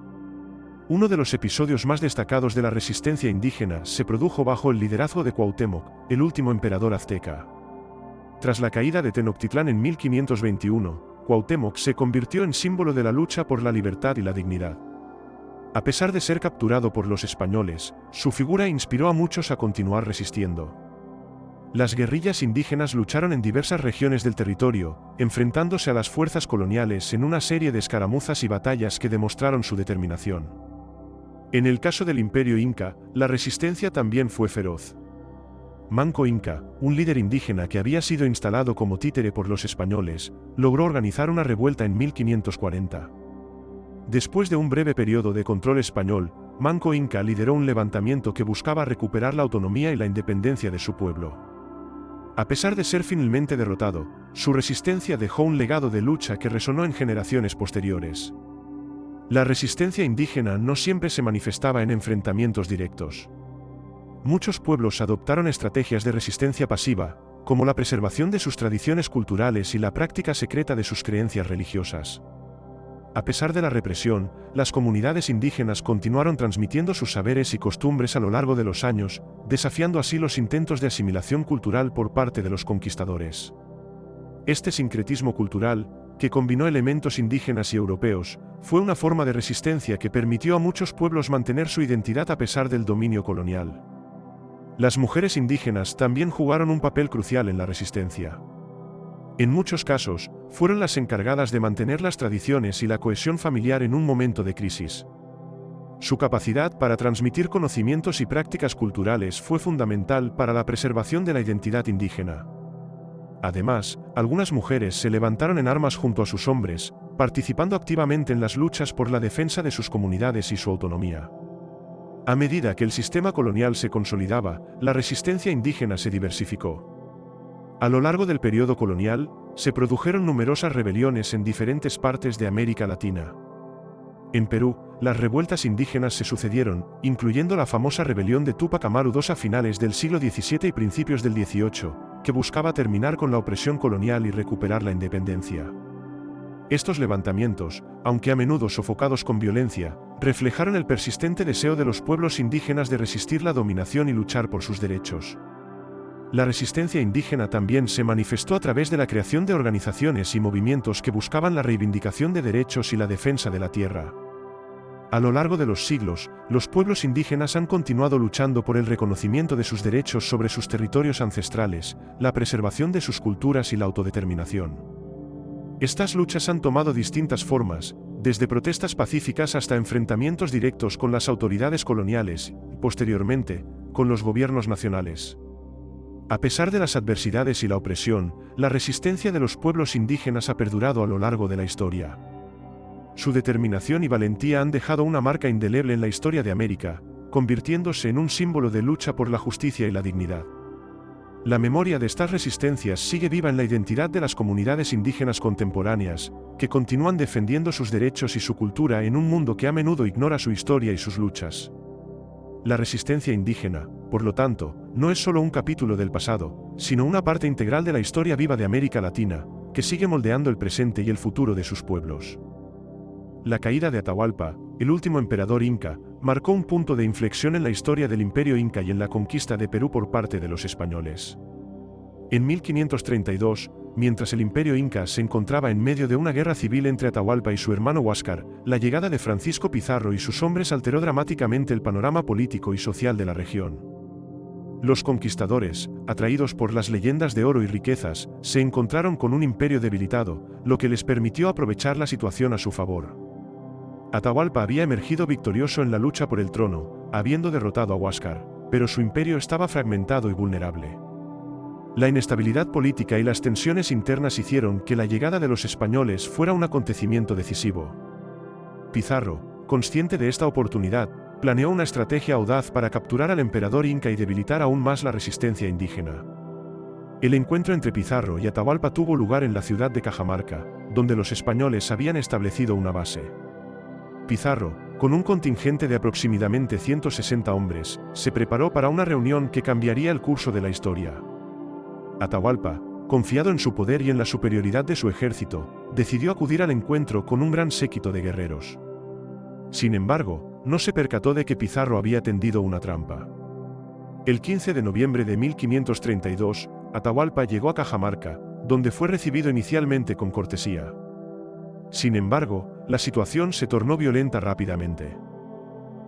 Uno de los episodios más destacados de la resistencia indígena se produjo bajo el liderazgo de Cuauhtémoc, el último emperador azteca. Tras la caída de Tenochtitlán en 1521, Cuauhtémoc se convirtió en símbolo de la lucha por la libertad y la dignidad. A pesar de ser capturado por los españoles, su figura inspiró a muchos a continuar resistiendo. Las guerrillas indígenas lucharon en diversas regiones del territorio, enfrentándose a las fuerzas coloniales en una serie de escaramuzas y batallas que demostraron su determinación. En el caso del Imperio Inca, la resistencia también fue feroz. Manco Inca, un líder indígena que había sido instalado como títere por los españoles, logró organizar una revuelta en 1540. Después de un breve periodo de control español, Manco Inca lideró un levantamiento que buscaba recuperar la autonomía y la independencia de su pueblo. A pesar de ser finalmente derrotado, su resistencia dejó un legado de lucha que resonó en generaciones posteriores. La resistencia indígena no siempre se manifestaba en enfrentamientos directos. Muchos pueblos adoptaron estrategias de resistencia pasiva, como la preservación de sus tradiciones culturales y la práctica secreta de sus creencias religiosas. A pesar de la represión, las comunidades indígenas continuaron transmitiendo sus saberes y costumbres a lo largo de los años, desafiando así los intentos de asimilación cultural por parte de los conquistadores. Este sincretismo cultural, que combinó elementos indígenas y europeos, fue una forma de resistencia que permitió a muchos pueblos mantener su identidad a pesar del dominio colonial. Las mujeres indígenas también jugaron un papel crucial en la resistencia. En muchos casos, fueron las encargadas de mantener las tradiciones y la cohesión familiar en un momento de crisis. Su capacidad para transmitir conocimientos y prácticas culturales fue fundamental para la preservación de la identidad indígena. Además, algunas mujeres se levantaron en armas junto a sus hombres, participando activamente en las luchas por la defensa de sus comunidades y su autonomía. A medida que el sistema colonial se consolidaba, la resistencia indígena se diversificó. A lo largo del periodo colonial, se produjeron numerosas rebeliones en diferentes partes de América Latina. En Perú, las revueltas indígenas se sucedieron, incluyendo la famosa rebelión de Túpac Amaru II a finales del siglo XVII y principios del XVIII, que buscaba terminar con la opresión colonial y recuperar la independencia. Estos levantamientos, aunque a menudo sofocados con violencia, reflejaron el persistente deseo de los pueblos indígenas de resistir la dominación y luchar por sus derechos. La resistencia indígena también se manifestó a través de la creación de organizaciones y movimientos que buscaban la reivindicación de derechos y la defensa de la tierra. A lo largo de los siglos, los pueblos indígenas han continuado luchando por el reconocimiento de sus derechos sobre sus territorios ancestrales, la preservación de sus culturas y la autodeterminación. Estas luchas han tomado distintas formas, desde protestas pacíficas hasta enfrentamientos directos con las autoridades coloniales y, posteriormente, con los gobiernos nacionales. A pesar de las adversidades y la opresión, la resistencia de los pueblos indígenas ha perdurado a lo largo de la historia. Su determinación y valentía han dejado una marca indeleble en la historia de América, convirtiéndose en un símbolo de lucha por la justicia y la dignidad. La memoria de estas resistencias sigue viva en la identidad de las comunidades indígenas contemporáneas, que continúan defendiendo sus derechos y su cultura en un mundo que a menudo ignora su historia y sus luchas. La resistencia indígena, por lo tanto, no es solo un capítulo del pasado, sino una parte integral de la historia viva de América Latina, que sigue moldeando el presente y el futuro de sus pueblos. La caída de Atahualpa, el último emperador inca, marcó un punto de inflexión en la historia del Imperio Inca y en la conquista de Perú por parte de los españoles. En 1532, mientras el Imperio Inca se encontraba en medio de una guerra civil entre Atahualpa y su hermano Huáscar, la llegada de Francisco Pizarro y sus hombres alteró dramáticamente el panorama político y social de la región. Los conquistadores, atraídos por las leyendas de oro y riquezas, se encontraron con un imperio debilitado, lo que les permitió aprovechar la situación a su favor. Atahualpa había emergido victorioso en la lucha por el trono, habiendo derrotado a Huáscar, pero su imperio estaba fragmentado y vulnerable. La inestabilidad política y las tensiones internas hicieron que la llegada de los españoles fuera un acontecimiento decisivo. Pizarro, consciente de esta oportunidad, planeó una estrategia audaz para capturar al emperador inca y debilitar aún más la resistencia indígena. El encuentro entre Pizarro y Atahualpa tuvo lugar en la ciudad de Cajamarca, donde los españoles habían establecido una base. Pizarro, con un contingente de aproximadamente 160 hombres, se preparó para una reunión que cambiaría el curso de la historia. Atahualpa, confiado en su poder y en la superioridad de su ejército, decidió acudir al encuentro con un gran séquito de guerreros. Sin embargo, no se percató de que Pizarro había tendido una trampa. El 15 de noviembre de 1532, Atahualpa llegó a Cajamarca, donde fue recibido inicialmente con cortesía. Sin embargo, la situación se tornó violenta rápidamente.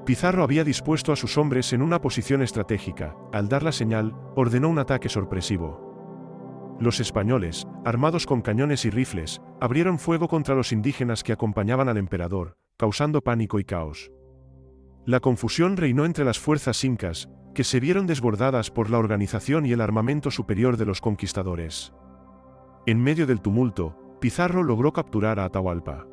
Pizarro había dispuesto a sus hombres en una posición estratégica. Al dar la señal, ordenó un ataque sorpresivo. Los españoles, armados con cañones y rifles, abrieron fuego contra los indígenas que acompañaban al emperador, causando pánico y caos. La confusión reinó entre las fuerzas incas, que se vieron desbordadas por la organización y el armamento superior de los conquistadores. En medio del tumulto, Pizarro logró capturar a Atahualpa.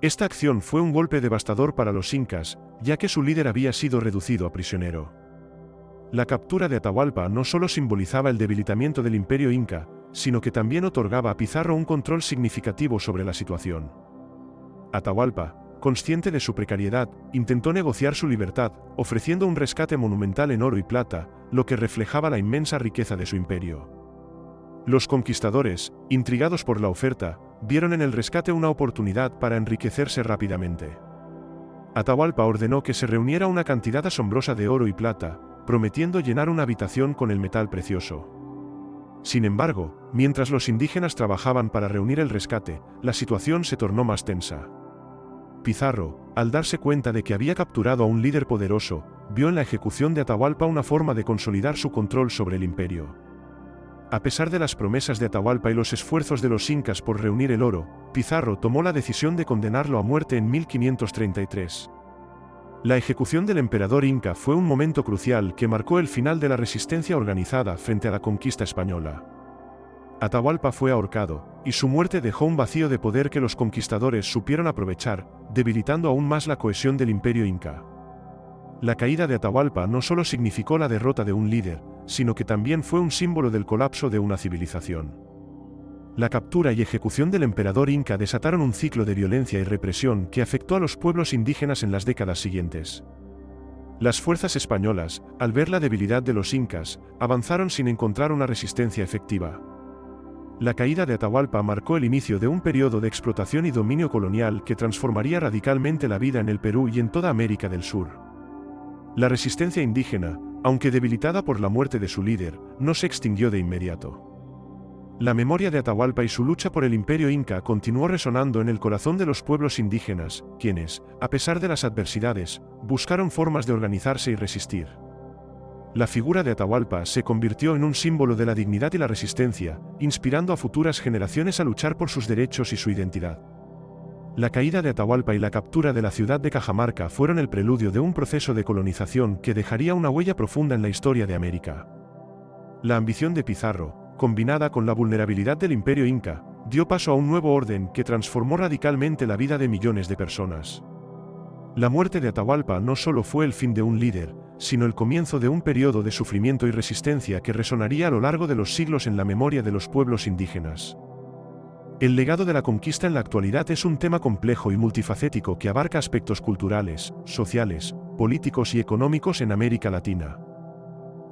Esta acción fue un golpe devastador para los incas, ya que su líder había sido reducido a prisionero. La captura de Atahualpa no solo simbolizaba el debilitamiento del imperio inca, sino que también otorgaba a Pizarro un control significativo sobre la situación. Atahualpa, consciente de su precariedad, intentó negociar su libertad, ofreciendo un rescate monumental en oro y plata, lo que reflejaba la inmensa riqueza de su imperio. Los conquistadores, intrigados por la oferta, vieron en el rescate una oportunidad para enriquecerse rápidamente. Atahualpa ordenó que se reuniera una cantidad asombrosa de oro y plata, prometiendo llenar una habitación con el metal precioso. Sin embargo, mientras los indígenas trabajaban para reunir el rescate, la situación se tornó más tensa. Pizarro, al darse cuenta de que había capturado a un líder poderoso, vio en la ejecución de Atahualpa una forma de consolidar su control sobre el imperio. A pesar de las promesas de Atahualpa y los esfuerzos de los incas por reunir el oro, Pizarro tomó la decisión de condenarlo a muerte en 1533. La ejecución del emperador inca fue un momento crucial que marcó el final de la resistencia organizada frente a la conquista española. Atahualpa fue ahorcado, y su muerte dejó un vacío de poder que los conquistadores supieron aprovechar, debilitando aún más la cohesión del imperio inca. La caída de Atahualpa no solo significó la derrota de un líder, sino que también fue un símbolo del colapso de una civilización. La captura y ejecución del emperador inca desataron un ciclo de violencia y represión que afectó a los pueblos indígenas en las décadas siguientes. Las fuerzas españolas, al ver la debilidad de los incas, avanzaron sin encontrar una resistencia efectiva. La caída de Atahualpa marcó el inicio de un periodo de explotación y dominio colonial que transformaría radicalmente la vida en el Perú y en toda América del Sur. La resistencia indígena, aunque debilitada por la muerte de su líder, no se extinguió de inmediato. La memoria de Atahualpa y su lucha por el imperio inca continuó resonando en el corazón de los pueblos indígenas, quienes, a pesar de las adversidades, buscaron formas de organizarse y resistir. La figura de Atahualpa se convirtió en un símbolo de la dignidad y la resistencia, inspirando a futuras generaciones a luchar por sus derechos y su identidad. La caída de Atahualpa y la captura de la ciudad de Cajamarca fueron el preludio de un proceso de colonización que dejaría una huella profunda en la historia de América. La ambición de Pizarro, combinada con la vulnerabilidad del imperio inca, dio paso a un nuevo orden que transformó radicalmente la vida de millones de personas. La muerte de Atahualpa no solo fue el fin de un líder, sino el comienzo de un periodo de sufrimiento y resistencia que resonaría a lo largo de los siglos en la memoria de los pueblos indígenas. El legado de la conquista en la actualidad es un tema complejo y multifacético que abarca aspectos culturales, sociales, políticos y económicos en América Latina.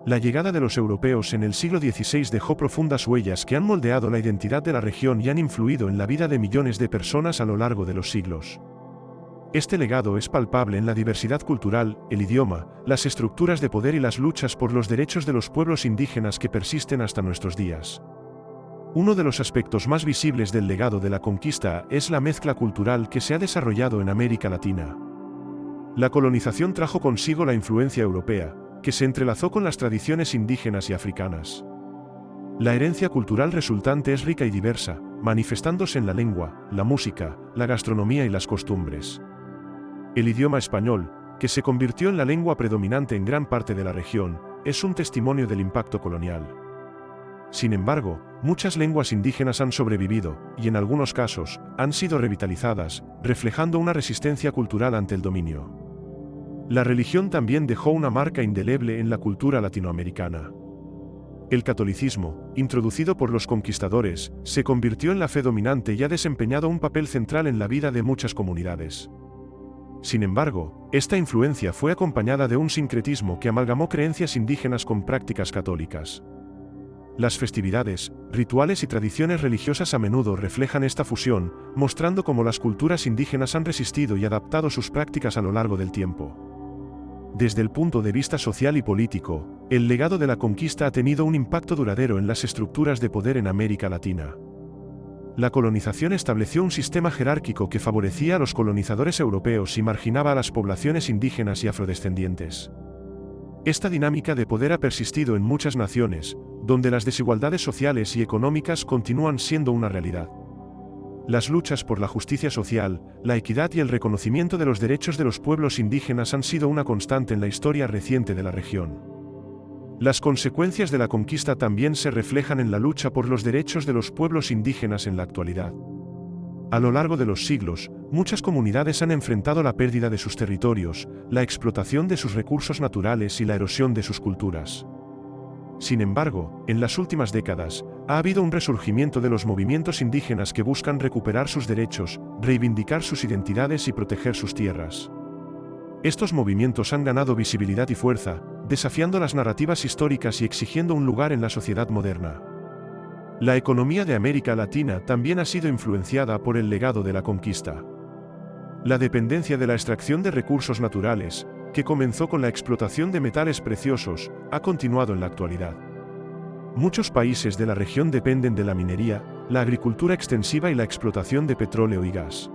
La llegada de los europeos en el siglo XVI dejó profundas huellas que han moldeado la identidad de la región y han influido en la vida de millones de personas a lo largo de los siglos. Este legado es palpable en la diversidad cultural, el idioma, las estructuras de poder y las luchas por los derechos de los pueblos indígenas que persisten hasta nuestros días. Uno de los aspectos más visibles del legado de la conquista es la mezcla cultural que se ha desarrollado en América Latina. La colonización trajo consigo la influencia europea, que se entrelazó con las tradiciones indígenas y africanas. La herencia cultural resultante es rica y diversa, manifestándose en la lengua, la música, la gastronomía y las costumbres. El idioma español, que se convirtió en la lengua predominante en gran parte de la región, es un testimonio del impacto colonial. Sin embargo, muchas lenguas indígenas han sobrevivido, y en algunos casos, han sido revitalizadas, reflejando una resistencia cultural ante el dominio. La religión también dejó una marca indeleble en la cultura latinoamericana. El catolicismo, introducido por los conquistadores, se convirtió en la fe dominante y ha desempeñado un papel central en la vida de muchas comunidades. Sin embargo, esta influencia fue acompañada de un sincretismo que amalgamó creencias indígenas con prácticas católicas. Las festividades, rituales y tradiciones religiosas a menudo reflejan esta fusión, mostrando cómo las culturas indígenas han resistido y adaptado sus prácticas a lo largo del tiempo. Desde el punto de vista social y político, el legado de la conquista ha tenido un impacto duradero en las estructuras de poder en América Latina. La colonización estableció un sistema jerárquico que favorecía a los colonizadores europeos y marginaba a las poblaciones indígenas y afrodescendientes. Esta dinámica de poder ha persistido en muchas naciones, donde las desigualdades sociales y económicas continúan siendo una realidad. Las luchas por la justicia social, la equidad y el reconocimiento de los derechos de los pueblos indígenas han sido una constante en la historia reciente de la región. Las consecuencias de la conquista también se reflejan en la lucha por los derechos de los pueblos indígenas en la actualidad. A lo largo de los siglos, muchas comunidades han enfrentado la pérdida de sus territorios, la explotación de sus recursos naturales y la erosión de sus culturas. Sin embargo, en las últimas décadas, ha habido un resurgimiento de los movimientos indígenas que buscan recuperar sus derechos, reivindicar sus identidades y proteger sus tierras. Estos movimientos han ganado visibilidad y fuerza, desafiando las narrativas históricas y exigiendo un lugar en la sociedad moderna. La economía de América Latina también ha sido influenciada por el legado de la conquista. La dependencia de la extracción de recursos naturales, que comenzó con la explotación de metales preciosos, ha continuado en la actualidad. Muchos países de la región dependen de la minería, la agricultura extensiva y la explotación de petróleo y gas.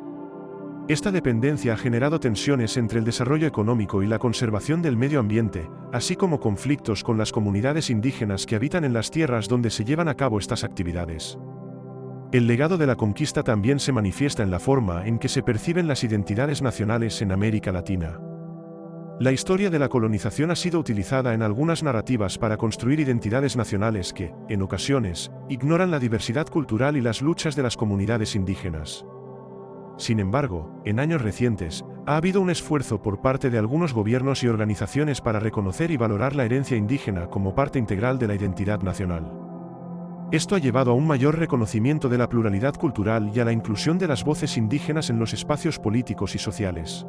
Esta dependencia ha generado tensiones entre el desarrollo económico y la conservación del medio ambiente, así como conflictos con las comunidades indígenas que habitan en las tierras donde se llevan a cabo estas actividades. El legado de la conquista también se manifiesta en la forma en que se perciben las identidades nacionales en América Latina. La historia de la colonización ha sido utilizada en algunas narrativas para construir identidades nacionales que, en ocasiones, ignoran la diversidad cultural y las luchas de las comunidades indígenas. Sin embargo, en años recientes, ha habido un esfuerzo por parte de algunos gobiernos y organizaciones para reconocer y valorar la herencia indígena como parte integral de la identidad nacional. Esto ha llevado a un mayor reconocimiento de la pluralidad cultural y a la inclusión de las voces indígenas en los espacios políticos y sociales.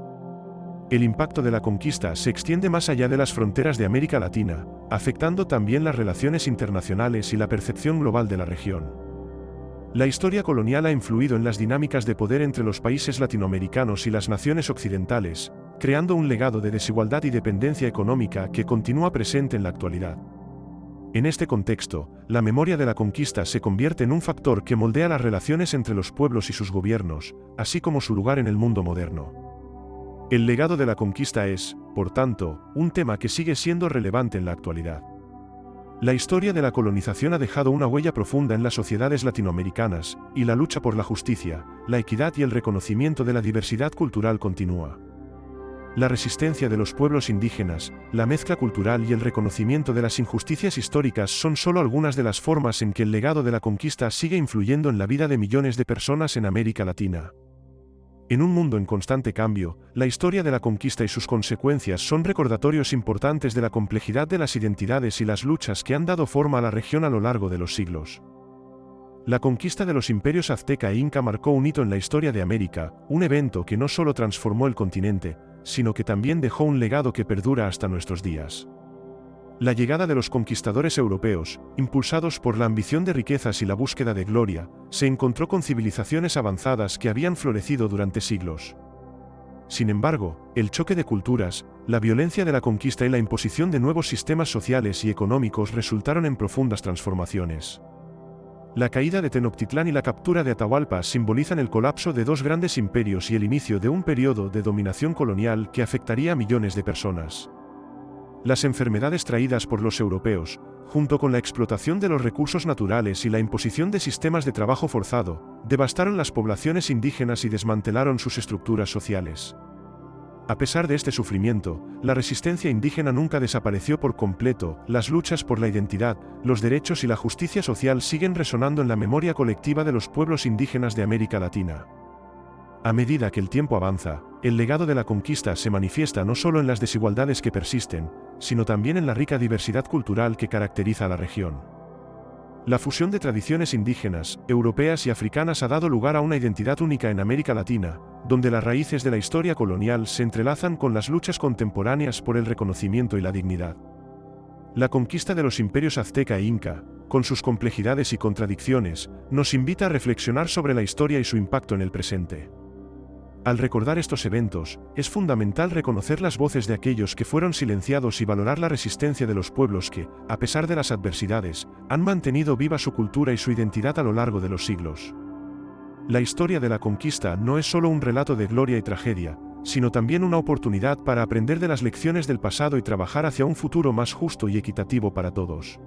El impacto de la conquista se extiende más allá de las fronteras de América Latina, afectando también las relaciones internacionales y la percepción global de la región. La historia colonial ha influido en las dinámicas de poder entre los países latinoamericanos y las naciones occidentales, creando un legado de desigualdad y dependencia económica que continúa presente en la actualidad. En este contexto, la memoria de la conquista se convierte en un factor que moldea las relaciones entre los pueblos y sus gobiernos, así como su lugar en el mundo moderno. El legado de la conquista es, por tanto, un tema que sigue siendo relevante en la actualidad. La historia de la colonización ha dejado una huella profunda en las sociedades latinoamericanas, y la lucha por la justicia, la equidad y el reconocimiento de la diversidad cultural continúa. La resistencia de los pueblos indígenas, la mezcla cultural y el reconocimiento de las injusticias históricas son solo algunas de las formas en que el legado de la conquista sigue influyendo en la vida de millones de personas en América Latina. En un mundo en constante cambio, la historia de la conquista y sus consecuencias son recordatorios importantes de la complejidad de las identidades y las luchas que han dado forma a la región a lo largo de los siglos. La conquista de los imperios azteca e inca marcó un hito en la historia de América, un evento que no solo transformó el continente, sino que también dejó un legado que perdura hasta nuestros días. La llegada de los conquistadores europeos, impulsados por la ambición de riquezas y la búsqueda de gloria, se encontró con civilizaciones avanzadas que habían florecido durante siglos. Sin embargo, el choque de culturas, la violencia de la conquista y la imposición de nuevos sistemas sociales y económicos resultaron en profundas transformaciones. La caída de Tenochtitlán y la captura de Atahualpa simbolizan el colapso de dos grandes imperios y el inicio de un periodo de dominación colonial que afectaría a millones de personas. Las enfermedades traídas por los europeos, junto con la explotación de los recursos naturales y la imposición de sistemas de trabajo forzado, devastaron las poblaciones indígenas y desmantelaron sus estructuras sociales. A pesar de este sufrimiento, la resistencia indígena nunca desapareció por completo, las luchas por la identidad, los derechos y la justicia social siguen resonando en la memoria colectiva de los pueblos indígenas de América Latina. A medida que el tiempo avanza, el legado de la conquista se manifiesta no solo en las desigualdades que persisten, sino también en la rica diversidad cultural que caracteriza a la región. La fusión de tradiciones indígenas, europeas y africanas ha dado lugar a una identidad única en América Latina, donde las raíces de la historia colonial se entrelazan con las luchas contemporáneas por el reconocimiento y la dignidad. La conquista de los imperios azteca e inca, con sus complejidades y contradicciones, nos invita a reflexionar sobre la historia y su impacto en el presente. Al recordar estos eventos, es fundamental reconocer las voces de aquellos que fueron silenciados y valorar la resistencia de los pueblos que, a pesar de las adversidades, han mantenido viva su cultura y su identidad a lo largo de los siglos. La historia de la conquista no es solo un relato de gloria y tragedia, sino también una oportunidad para aprender de las lecciones del pasado y trabajar hacia un futuro más justo y equitativo para todos.